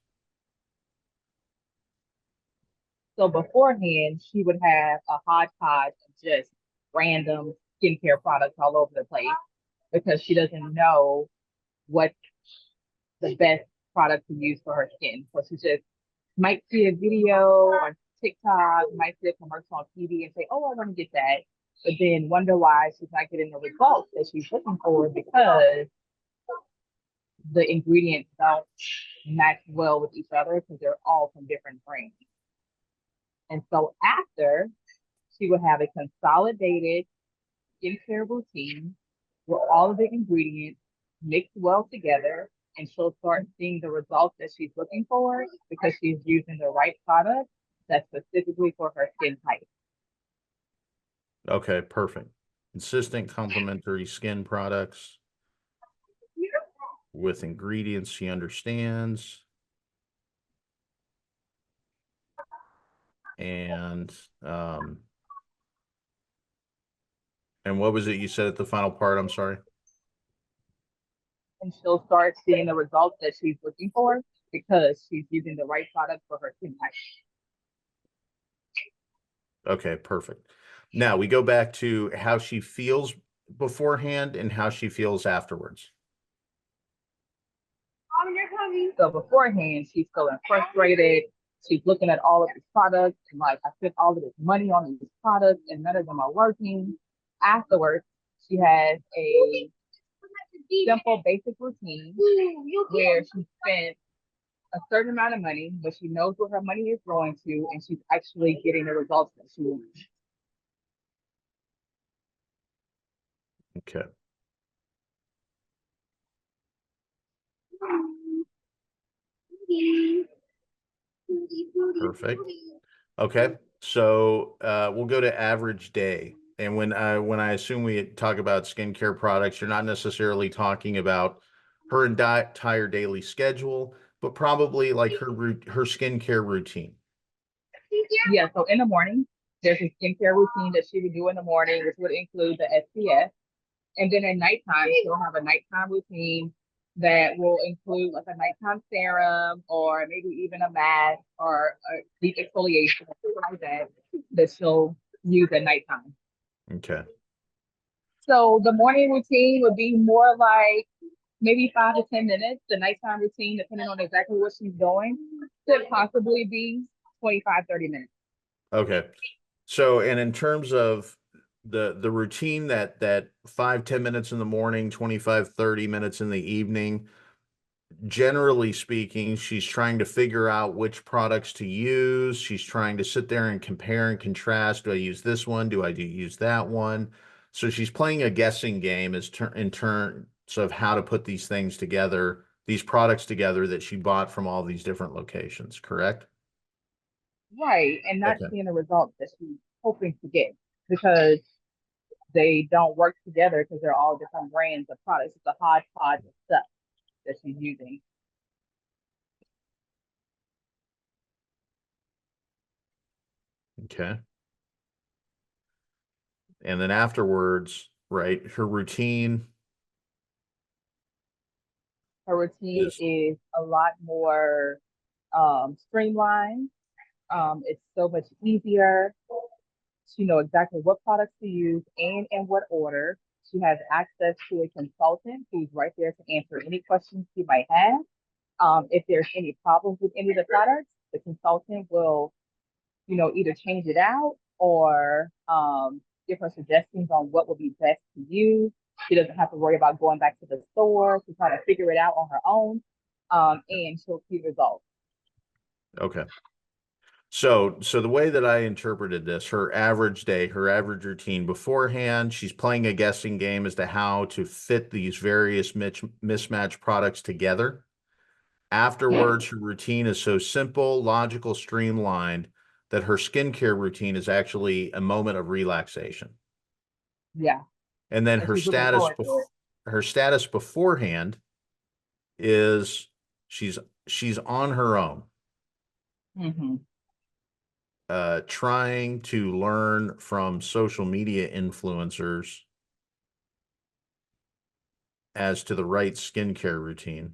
So beforehand, she would have a hodgepodge of just random skincare products all over the place because she doesn't know what the best product to use for her skin. So she just might see a video on TikTok, might see a commercial on TV and say, oh, I want to get that. But then wonder why she's not getting the results that she's looking for because the ingredients don't match well with each other because they're all from different brands. And so after, she would have a consolidated skincare routine where all of the ingredients mix well together and she'll start seeing the results that she's looking for because she's using the right product that's specifically for her skin type. Okay, perfect. consistent complementary skin products with ingredients she understands. And what was it you said at the final part? I'm sorry. And she'll start seeing the results that she's looking for because she's using the right product for her skin type. Okay, perfect. Now we go back to how she feels beforehand and how she feels afterwards. So beforehand, she's feeling frustrated. She's looking at all of these products and like, I spent all of this money on these products and none of them are working. Afterwards, she has a simple, basic routine where she spent a certain amount of money, but she knows where her money is going to, and she's actually getting the results that she wants. Okay. Perfect. Okay. So we'll go to average day. And when I assume we talk about skincare products, you're not necessarily talking about her entire daily schedule, but probably like her skincare routine. Yeah, so in the morning, there's a skincare routine that she would do in the morning, which would include the SPF. And then at nighttime, she'll have a nighttime routine that will include like a nighttime serum or maybe even a mask or a deep exfoliation or something like that she'll use at nighttime. Okay. So the morning routine would be more like maybe 5 to 10 minutes. The nighttime routine, depending on exactly what she's doing, could possibly be 25, 30 minutes. Okay. So, and in terms of the routine that 5-10 minutes in the morning, 25-30 minutes in the evening, generally speaking, she's trying to figure out which products to use. She's trying to sit there and compare and contrast. Do I use this one? Do I use that one? So she's playing a guessing game in terms of how to put these things together, these products together that she bought from all these different locations, correct? Right, and not Okay. seeing the results that she's hoping to get because they don't work together because they're all different brands of products. It's a hodgepodge of stuff that she's using. Okay. And then afterwards, right, her routine. Her routine is a lot more streamlined. It's so much easier. She knows exactly what products to use and in what order. She has access to a consultant who's right there to answer any questions she might have. If there's any problems with any of the products, the consultant will, either change it out or give her suggestions on what would be best to use. She doesn't have to worry about going back to the store to try to figure it out on her own, and she'll see results. Okay. So the way that I interpreted this, her average day, her average routine beforehand, she's playing a guessing game as to how to fit these various mismatched products together. Afterwards, her routine is so simple, logical, streamlined that her skincare routine is actually a moment of relaxation. Yeah. And then her status beforehand is she's on her own. Mm-hmm. Trying to learn from social media influencers as to the right skincare routine,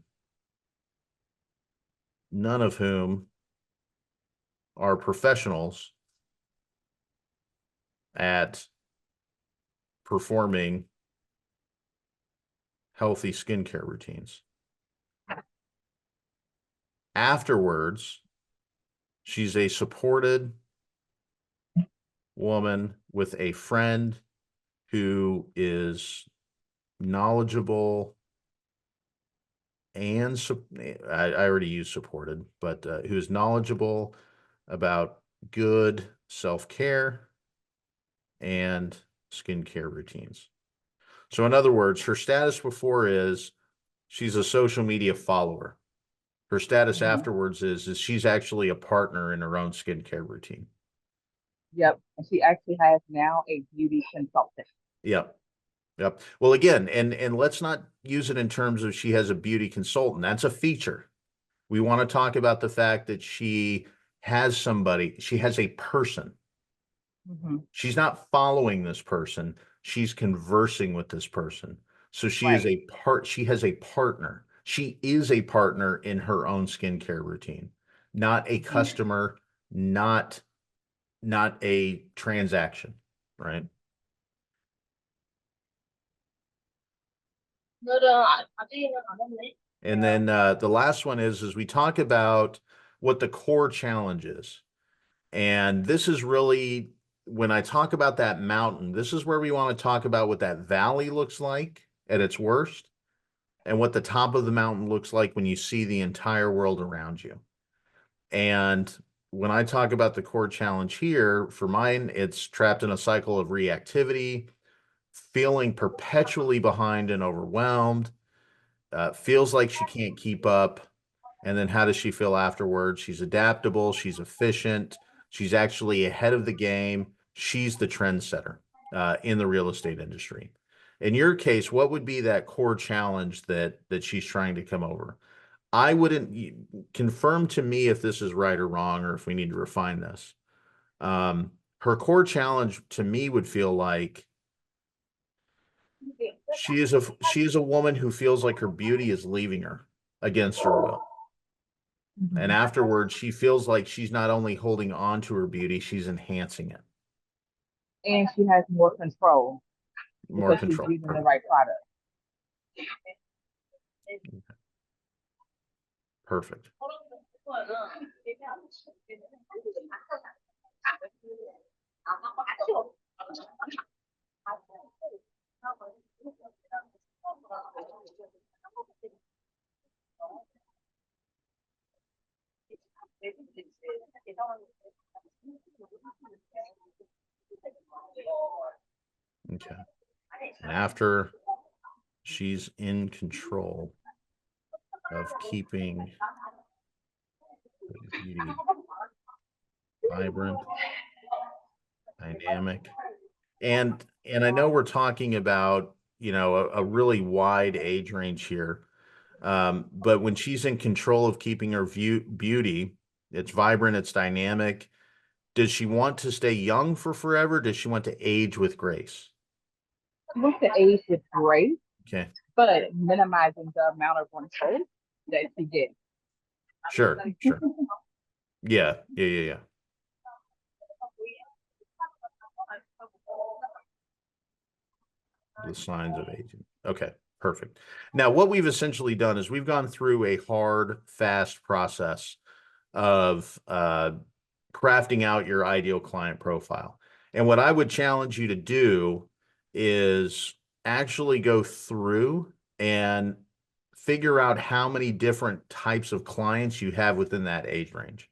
none of whom are professionals at performing healthy skincare routines. Afterwards, she's a supported woman with a friend who is knowledgeable and I already used supported, but who's knowledgeable about good self-care and skincare routines. So in other words, her status before is she's a social media follower. Her status afterwards is she's actually a partner in her own skincare routine. Yep. And she actually has now a beauty consultant. Yep. Yep. Well, again, and let's not use it in terms of she has a beauty consultant. That's a feature. We want to talk about the fact that she has somebody, she has a person. She's not following this person, she's conversing with this person. So she is Right. she has a partner. She is a partner in her own skincare routine, not a customer, not a transaction, right? And then the last one is we talk about what the core challenge is. And this is really, when I talk about that mountain, this is where we want to talk about what that valley looks like at its worst and what the top of the mountain looks like when you see the entire world around you. And when I talk about the core challenge here, for mine, it's trapped in a cycle of reactivity, feeling perpetually behind and overwhelmed, feels like she can't keep up. And then how does she feel afterwards? She's adaptable, she's efficient, she's actually ahead of the game. She's the trendsetter in the real estate industry. In your case, what would be that core challenge that she's trying to come over? I wouldn't confirm to me if this is right or wrong, or if we need to refine this. Her core challenge to me would feel like she is a woman who feels like her beauty is leaving her against her will. And afterwards, she feels like she's not only holding on to her beauty, she's enhancing it. And she has more control More because she's control. using the right product. Perfect. Okay. And after she's in control of keeping the beauty vibrant, dynamic, and I know we're talking about, you know, a really wide age range here, but when she's in control of keeping her beauty, it's vibrant, it's dynamic. Does she want to stay young for forever? Does she want to age with grace? With the age with grace, Okay. but minimizing the amount of control that she gets. Sure. Sure. Yeah. Yeah. Yeah. Yeah. The signs of aging. Okay, perfect. Now, what we've essentially done is we've gone through a hard, fast process of crafting out your ideal client profile. And what I would challenge you to do is actually go through and figure out how many different types of clients you have within that age range.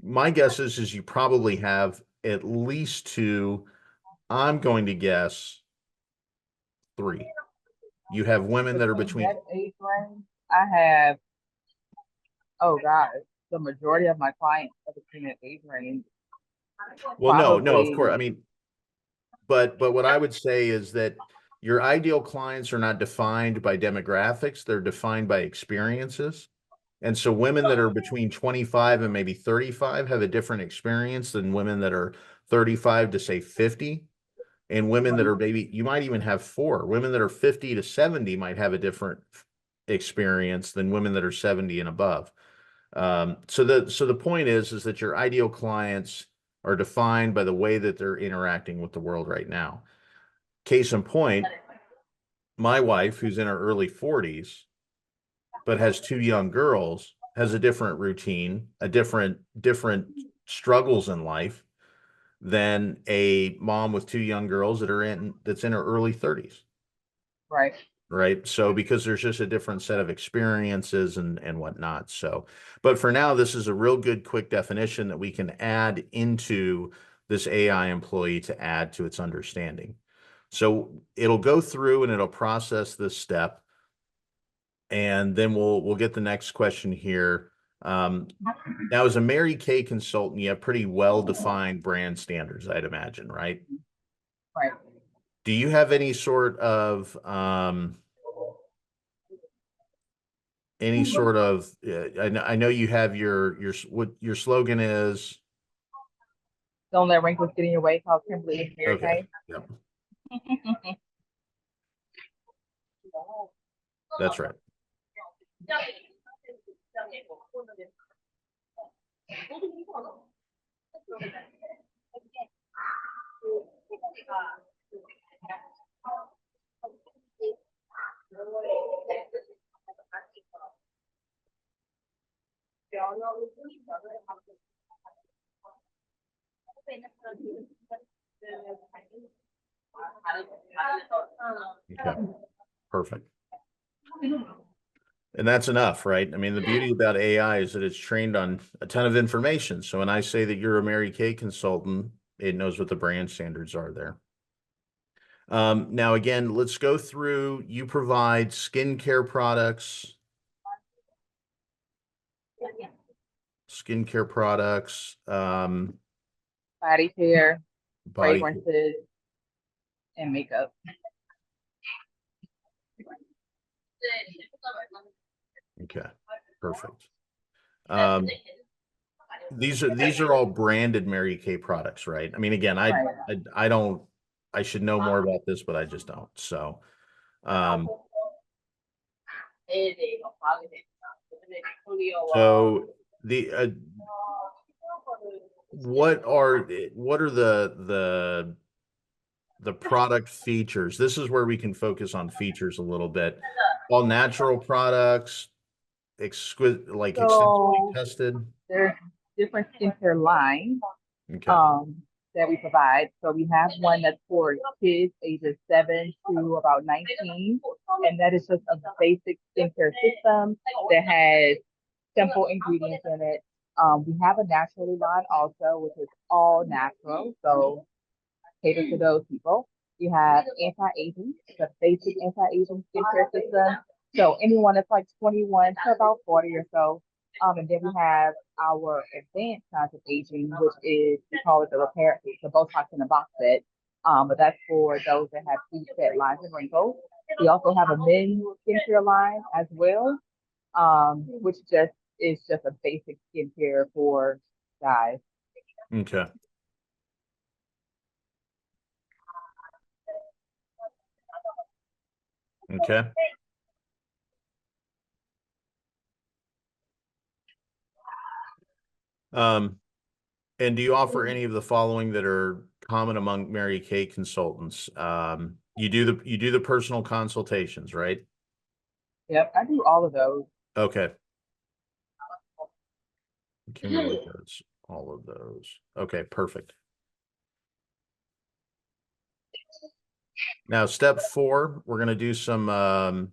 My guess is you probably have at least two. I'm going to guess 3. You have women that are between that age range. I have, oh God, the majority of my clients are between that age range. well, no, of Probably, course. I mean, but what I would say is that your ideal clients are not defined by demographics, they're defined by experiences. And so women that are between 25 and maybe 35 have a different experience than women that are 35 to say 50. And women that are maybe, you might even have 4. Women that are 50 to 70 might have a different experience than women that are 70 and above. So the point is that your ideal clients are defined by the way that they're interacting with the world right now. Case in point, my wife, who's in her early 40s, but has 2 young girls, has a different routine, a different struggles in life than a mom with 2 young girls that's in her early 30s. right. Right. So because there's just a different set of experiences and whatnot. So, but for now, this is a real good quick definition that we can add into this AI employee to add to its understanding. So it'll go through and it'll process this step. And then we'll get the next question here. Now, as a Mary Kay consultant, you have pretty well-defined brand standards, I'd imagine, right? Right. Do you have any sort of I know you have what your slogan is. Don't let wrinkles get in your way. Called Kimberly and Mary Okay. Kay. Yep. That's right. Okay. Perfect. And that's enough, right? I mean, the beauty about AI is that it's trained on a ton of information. So when I say that you're a Mary Kay consultant, it knows what the brand standards are there. Now, again, let's go through. You provide skincare products, Body care, body. fragrances, and makeup. Okay, perfect. These are all branded Mary Kay products, right? I mean, again, I don't, I should know more about this, but I just don't. So, so the what are the product features? This is where we can focus on features a little bit. All natural products, exquisite, like extensively tested. There's different skincare lines Okay. that we provide. So we have one that's for kids ages 7 to about 19, and that is just a basic skincare system that has simple ingredients in it. We have a naturally line also, which is all natural, so cater to those people. You have anti-aging, the basic anti-aging skincare system. So anyone that's like 21 to about 40 or so. And then we have our advanced kinds of aging, which is, we call it the repair, the Botox in a box set. But that's for those that have deep set lines and wrinkles. We also have a men's skincare line as well, which is just a basic skincare for guys. Okay. Okay. And do you offer any of the following that are common among Mary Kay consultants? You do the personal consultations, right? Yep, I do all of those. Okay. Kimberly does all of those. Okay, perfect. Now, step 4, we're going to do some, I'm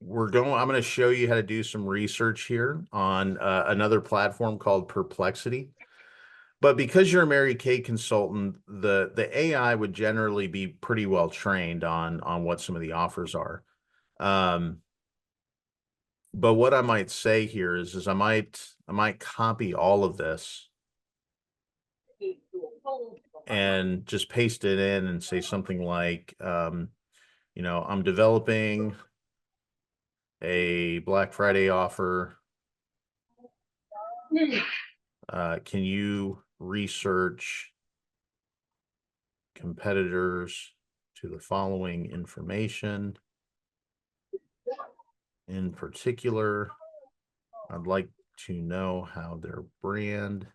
going to show you how to do some research here on another platform called Perplexity. But because you're a Mary Kay consultant, the AI would generally be pretty well trained on what some of the offers are. But what I might say here is I might copy all of this and just paste it in and say something like, you know, I'm developing a Black Friday offer. Can you research competitors to the following information? In particular, I'd like to know how their brand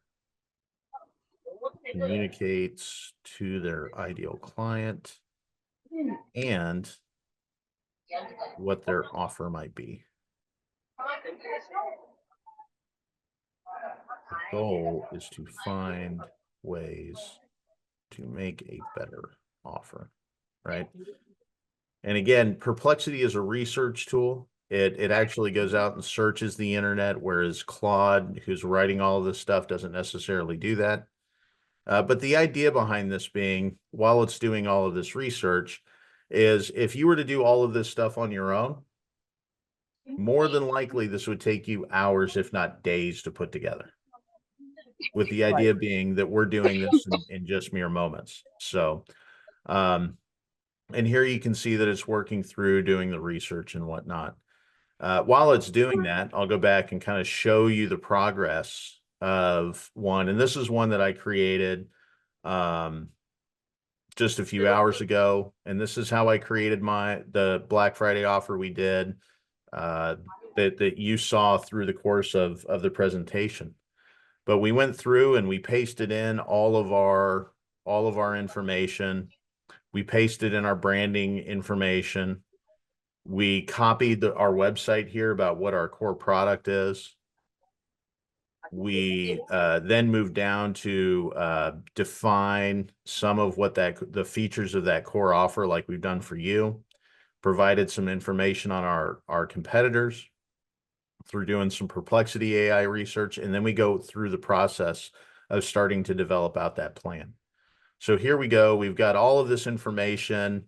communicates to their ideal client and what their offer might be. The goal is to find ways to make a better offer, right? And again, Perplexity is a research tool. It actually goes out and searches the internet, whereas Claude, who's writing all of this stuff, doesn't necessarily do that. But the idea behind this being, while it's doing all of this research, is if you were to do all of this stuff on your own, more than likely this would take you hours, if not days, to put together. with the idea being that we're doing this in just mere moments. So, and here you can see that it's working through doing the research and whatnot. While it's doing that, I'll go back and kind of show you the progress of one. And this is one that I created just a few hours ago. And this is how I created the Black Friday offer we did that you saw through the course of the presentation. But we went through and we pasted in all of our information. We pasted in our branding information. We copied our website here about what our core product is. We then moved down to define some of what the features of that core offer, like we've done for you. Provided some information on our competitors through doing some Perplexity AI research, and then we go through the process of starting to develop out that plan. So here we go. We've got all of this information,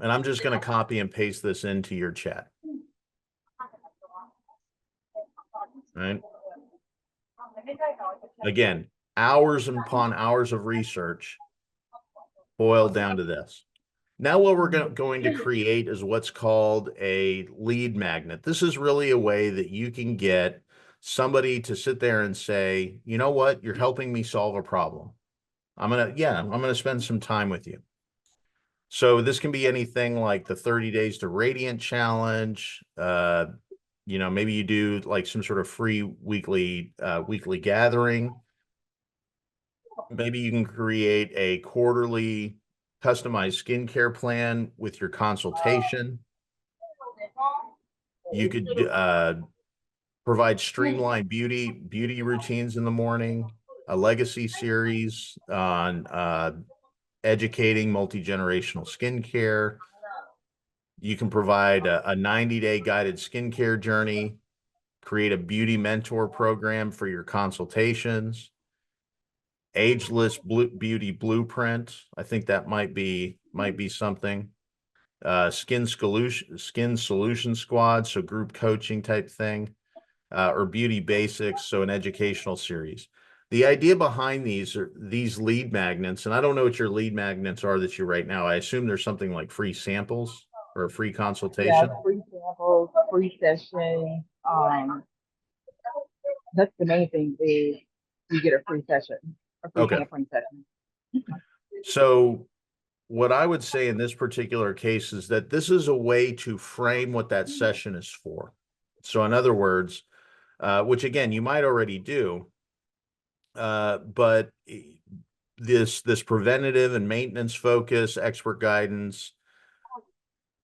and I'm just going to copy and paste this into your chat. All right. Again, hours upon hours of research boiled down to this. Now what we're going to create is what's called a lead magnet. This is really a way that you can get somebody to sit there and say, you know what, you're helping me solve a problem. I'm going to spend some time with you. So this can be anything like the 30 Days to Radiant challenge. Maybe you do like some sort of free weekly gathering. Maybe you can create a quarterly customized skincare plan with your consultation. You could provide streamlined beauty routines in the morning, a legacy series on educating multi-generational skincare. You can provide a 90-day guided skincare journey, create a beauty mentor program for your consultations, ageless beauty blueprint. I think that might be something. Skin solution squad, so group coaching type thing, or beauty basics, so an educational series. The idea behind these are these lead magnets, and I don't know what your lead magnets are that you write now. I assume there's something like free samples or a free consultation. Yeah, free samples, free session. That's the main thing is you get a free session, a free sampling session. So what I would say in this particular case is that this is a way to frame what that session is for. So in other words, which again, you might already do, but this preventative and maintenance focus, expert guidance,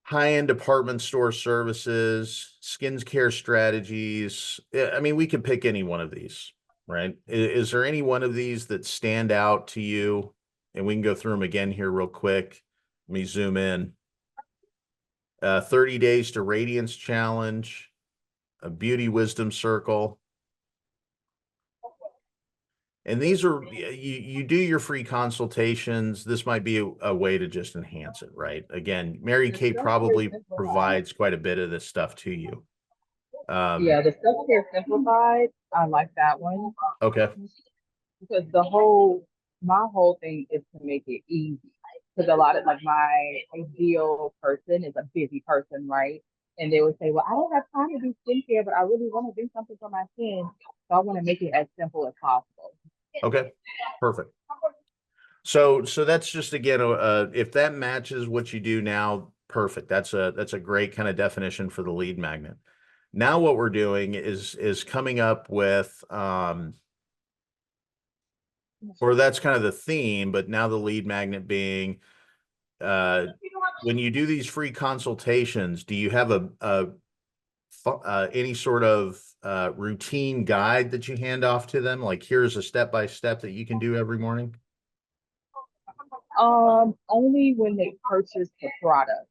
high-end department store services, skincare strategies. I mean, we could pick any one of these, right? Is there any one of these that stand out to you? And we can go through them again here real quick. Let me zoom in. 30 Days to Radiance Challenge, a Beauty Wisdom Circle. And these are, you do your free consultations. This might be a way to just enhance it, right? Again, Mary Kate probably provides quite a bit of this stuff to you. Yeah, the self-care simplified, I like that one. Okay. Because my whole thing is to make it easy. Because a lot of my ideal person is a busy person, right? And they would say, well, I don't have time to do skincare, but I really want to do something for my skin. So I want to make it as simple as possible. Okay, perfect. So that's just, again, if that matches what you do now, perfect. That's a great kind of definition for the lead magnet. Now what we're doing is coming up with, or that's kind of the theme, but now the lead magnet being, when you do these free consultations, do you have any sort of routine guide that you hand off to them? Like, here's a step-by-step that you can do every morning? Only when they purchase the product,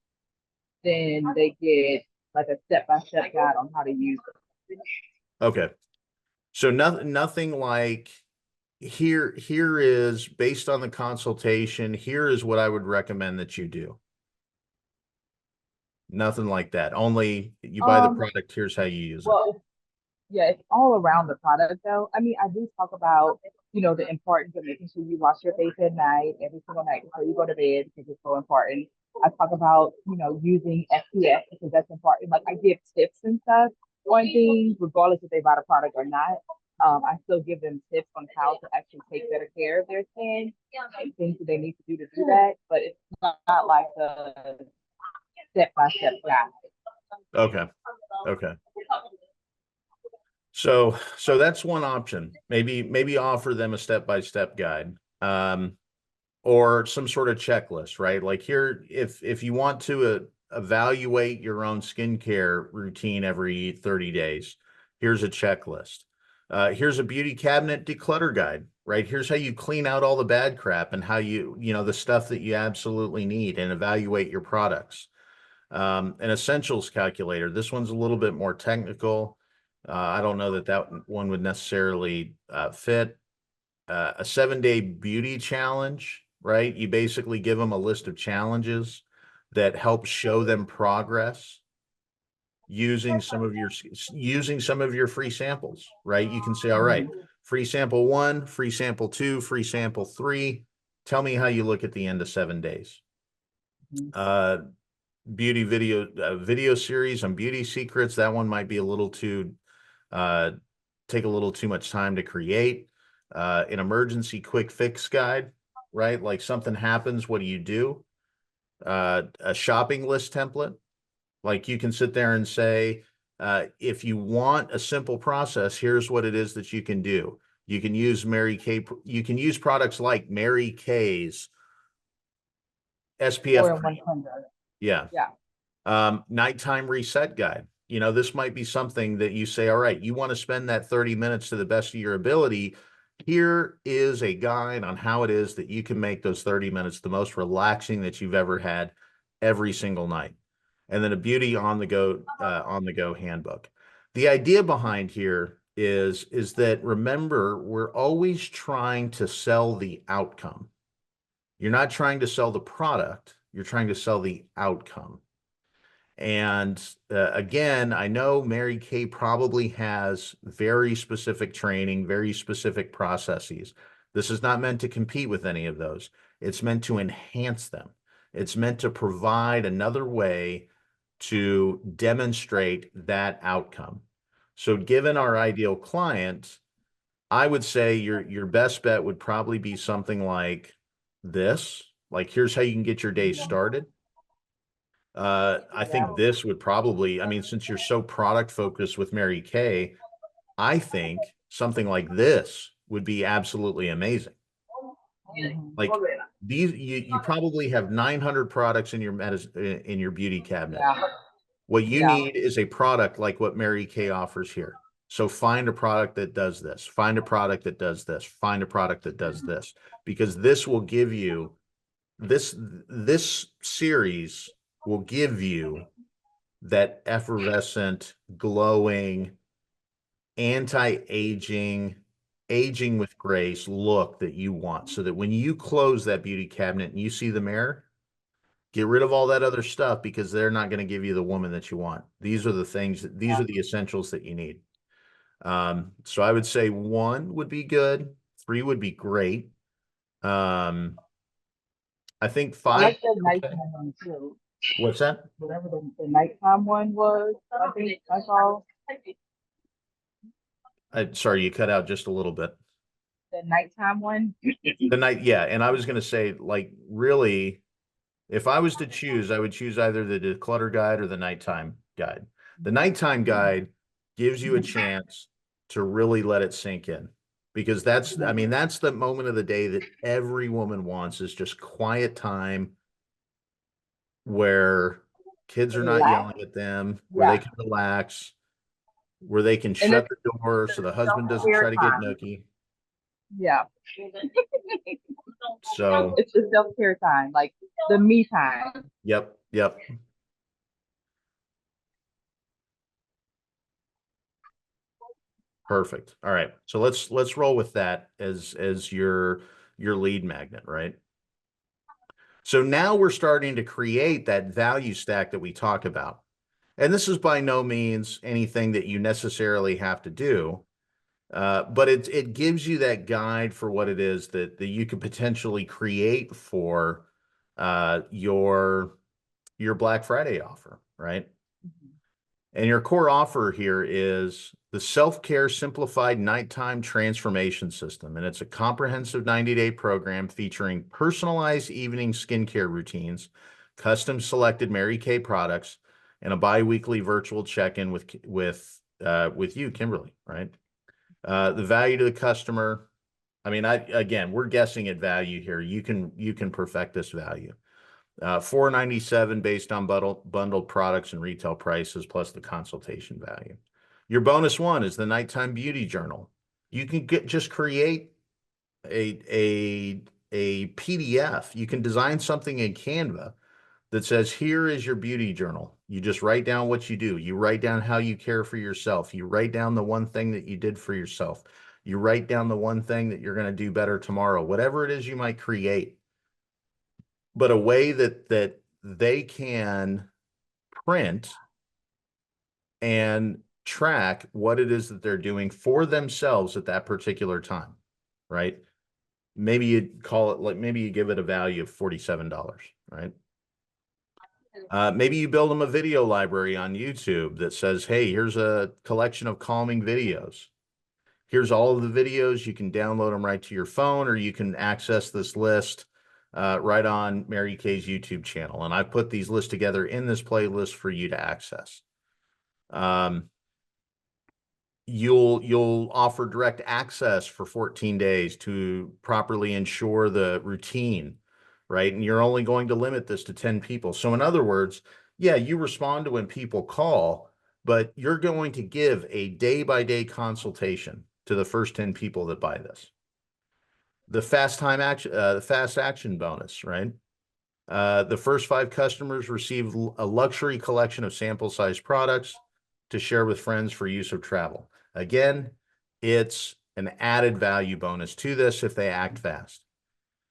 then they get like a step-by-step guide on how to use it. Okay. So nothing like, here is, based on the consultation, here is what I would recommend that you do. Nothing like that. Only you buy the product, here's how you use it. Yeah, it's all around the product though. I mean, I do talk about, the importance of making sure you wash your face at night, every single night before you go to bed because it's so important. I talk about, using SPF because that's important. Like I give tips and stuff on things, regardless if they buy the product or not. I still give them tips on how to actually take better care of their skin and things that they need to do that. But it's not like a step-by-step guide. Okay. Okay. So that's one option. Maybe offer them a step-by-step guide. Or some sort of checklist, right? Like here, if you want to evaluate your own skincare routine every 30 days, here's a checklist. Here's a beauty cabinet declutter guide, right? Here's how you clean out all the bad crap and how the stuff that you absolutely need and evaluate your products. An essentials calculator. This one's a little bit more technical. I don't know that one would necessarily fit. A 7-day beauty challenge, right? You basically give them a list of challenges that help show them progress using some of your free samples, right? You can say, all right, free sample 1, free sample 2, free sample 3. Tell me how you look at the end of 7 days. Beauty video series on beauty secrets. That one might be a little too take a little too much time to create. An emergency quick fix guide, right? Like something happens, what do you do? A shopping list template. Like you can sit there and say, if you want a simple process, here's what it is that you can do. You can use you can use products like Mary Kay's SPF. 100. Yeah. Nighttime reset guide. This might be something that you say, all right, you want to spend that 30 minutes to the best of your ability. Here is a guide on how it is that you can make those 30 minutes the most relaxing that you've ever had every single night. And then a beauty on the go handbook. The idea behind here is that, remember, we're always trying to sell the outcome. You're not trying to sell the product, you're trying to sell the outcome. And again, I know Mary Kay probably has very specific training, very specific processes. This is not meant to compete with any of those. It's meant to enhance them. It's meant to provide another way to demonstrate that outcome. So given our ideal client, I would say your best bet would probably be something like this. Like, here's how you can get your day started. I think this would probably, I mean, since you're so product focused with Mary Kay, I think something like this would be absolutely amazing. Like you probably have 900 products in your beauty cabinet. What you need is a product like what Mary Kay offers here. So find a product that does this, find a product that does this, find a product that does this, because this will give you this series will give you that effervescent, glowing, anti-aging, aging with grace look that you want, so that when you close that beauty cabinet and you see the mirror, get rid of all that other stuff, because they're not going to give you the woman that you want. These are the things, these are the essentials that you need. So I would say 1 would be good. 3 would be great. I think 5. I like the nighttime one too. What's that? Whatever the nighttime one was, I think that's all. Sorry, you cut out just a little bit. The nighttime one. Yeah. And I was going to say, like, really, if I was to choose, I would choose either the declutter guide or the nighttime guide. The nighttime guide gives you a chance to really let it sink in, because that's the moment of the day that every woman wants, is just quiet time where kids are not yelling at them, where they can relax, where they can shut the door so the husband doesn't try to get nookie. Yeah. So it's the self-care time, like the me time. Yep. Perfect. All right. So let's roll with that as your lead magnet, right? So now we're starting to create that value stack that we talk about. And this is by no means anything that you necessarily have to do, but it gives you that guide for what it is that you could potentially create for your Black Friday offer, right? And your core offer here is the Self-Care Simplified Nighttime Transformation System. And it's a comprehensive 90-day program featuring personalized evening skincare routines, custom selected Mary Kay products, and a bi-weekly virtual check-in with you, Kimberly, right? The value to the customer. I mean, again, we're guessing at value here. You can perfect this value. $497 based on bundled products and retail prices plus the consultation value. Your bonus one is the nighttime beauty journal. You can just create a PDF. You can design something in Canva that says, here is your beauty journal. You just write down what you do. You write down how you care for yourself. You write down the one thing that you did for yourself. You write down the one thing that you're going to do better tomorrow, whatever it is you might create. But a way that they can print and track what it is that they're doing for themselves at that particular time, right? Maybe you call it, like, maybe you give it a value of $47, right? Maybe you build them a video library on YouTube that says, hey, here's a collection of calming videos. Here's all of the videos. You can download them right to your phone, or you can access this list right on Mary Kay's YouTube channel. And I put these lists together in this playlist for you to access. You'll offer direct access for 14 days to properly ensure the routine, right? And you're only going to limit this to 10 people. So in other words, yeah, you respond to when people call, but you're going to give a day-by-day consultation to the first 10 people that buy this. The fast action bonus, right? The first 5 customers receive a luxury collection of sample-sized products to share with friends for use of travel. Again, it's an added value bonus to this if they act fast.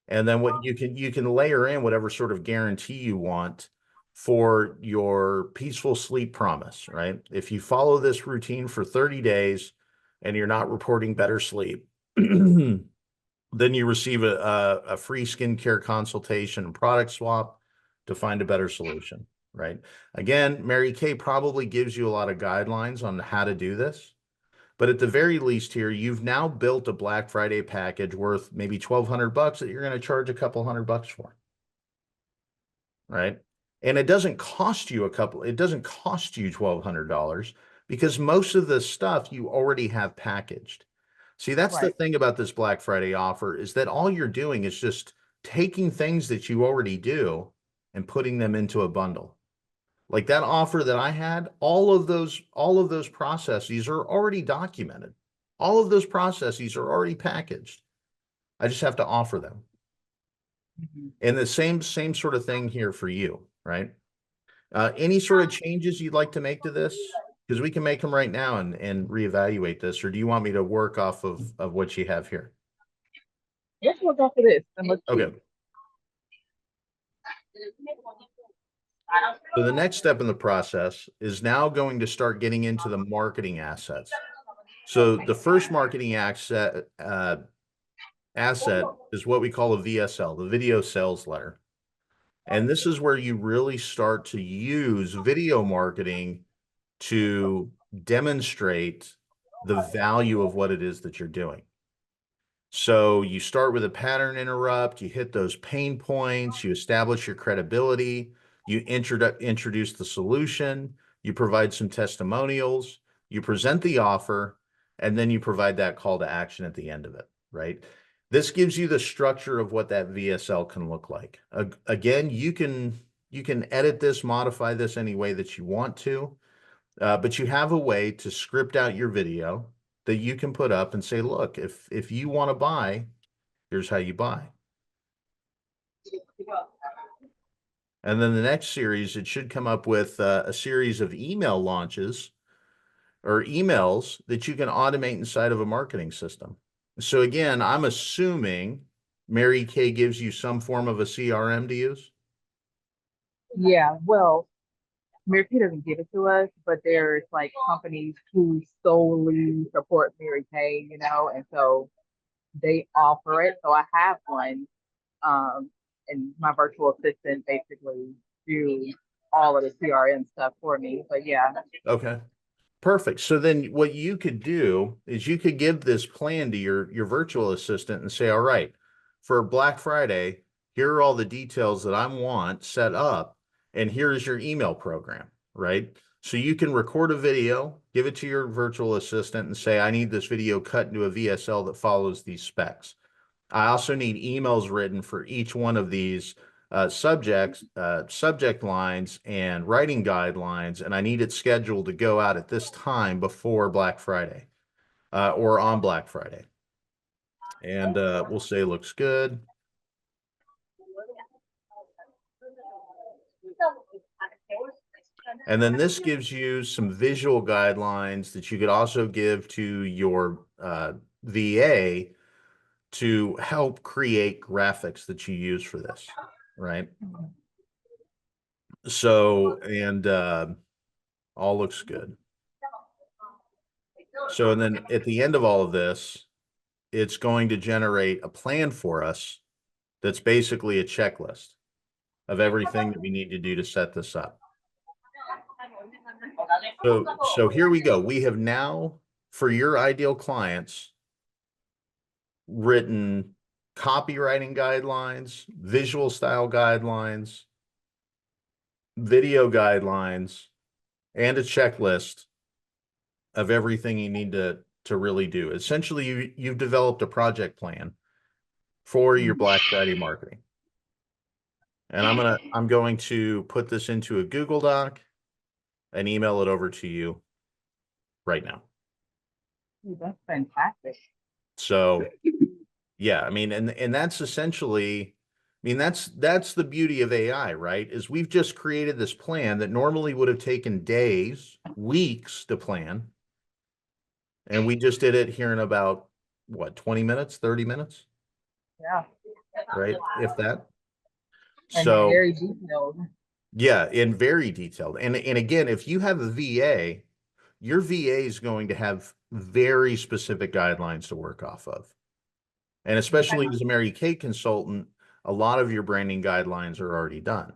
And then what you can layer in whatever sort of guarantee you want for your peaceful sleep promise, right? If you follow this routine for 30 days and you're not reporting better sleep, then you receive a free skincare consultation and product swap to find a better solution, right? Again, Mary Kay probably gives you a lot of guidelines on how to do this, but at the very least here, you've now built a Black Friday package worth maybe $1,200 that you're going to charge a couple $100 for, right? And it doesn't cost you $1,200 because most of the stuff you already have packaged. See, that's the thing about this Black Friday offer, is that all you're doing is just taking things that you already do and putting them into a bundle. Like that offer that I had, all of those processes are already documented. All of those processes are already packaged. I just have to offer them. And the same sort of thing here for you, right? Any sort of changes you'd like to make to this? Because we can make them right now and reevaluate this, or do you want me to work off of what you have here? Let's work off of this and let's see. Okay. So the next step in the process is now going to start getting into the marketing assets. So the first marketing asset is what we call a VSL, the video sales letter. And this is where you really start to use video marketing to demonstrate the value of what it is that you're doing. So you start with a pattern interrupt, you hit those pain points, you establish your credibility, you introduce the solution, you provide some testimonials, you present the offer, and then you provide that call to action at the end of it, right? This gives you the structure of what that VSL can look like. Again, you can edit this, modify this any way that you want to, but you have a way to script out your video that you can put up and say, look, if you want to buy, here's how you buy. And then the next series, it should come up with a series of email launches or emails that you can automate inside of a marketing system. So again, I'm assuming Mary Kay gives you some form of a CRM to use. Yeah, well, Mary Kay doesn't give it to us, but there's like companies who solely support Mary Kay, you know, and so they offer it. So I have one, and my virtual assistant basically do all of the CRM stuff for me. But yeah, Okay. Perfect. So then what you could do is you could give this plan to your virtual assistant and say, all right, for Black Friday, here are all the details that I want set up, and here's your email program, right? So you can record a video, give it to your virtual assistant and say, I need this video cut into a VSL that follows these specs. I also need emails written for each one of these subject lines and writing guidelines, and I need it scheduled to go out at this time before Black Friday or on Black Friday. And we'll say looks good. And then this gives you some visual guidelines that you could also give to your VA to help create graphics that you use for this, right? So, and all looks good. So, and then at the end of all of this, it's going to generate a plan for us that's basically a checklist of everything that we need to do to set this up. So here we go. We have now, for your ideal clients, written copywriting guidelines, visual style guidelines, video guidelines, and a checklist of everything you need to really do. Essentially, you've developed a project plan for your Black Friday marketing. And I'm going to put this into a Google Doc and email it over to you right now. that's fantastic. So yeah, I mean, and that's essentially, I mean, that's the beauty of AI, right? Is we've just created this plan that normally would have taken days, weeks to plan. And we just did it here in about what, 20 minutes, 30 minutes, Yeah. right? If that. And So very detailed. yeah, and very detailed. And again, if you have a VA, your VA is going to have very specific guidelines to work off of. And especially as a Mary Kay consultant, a lot of your branding guidelines are already done.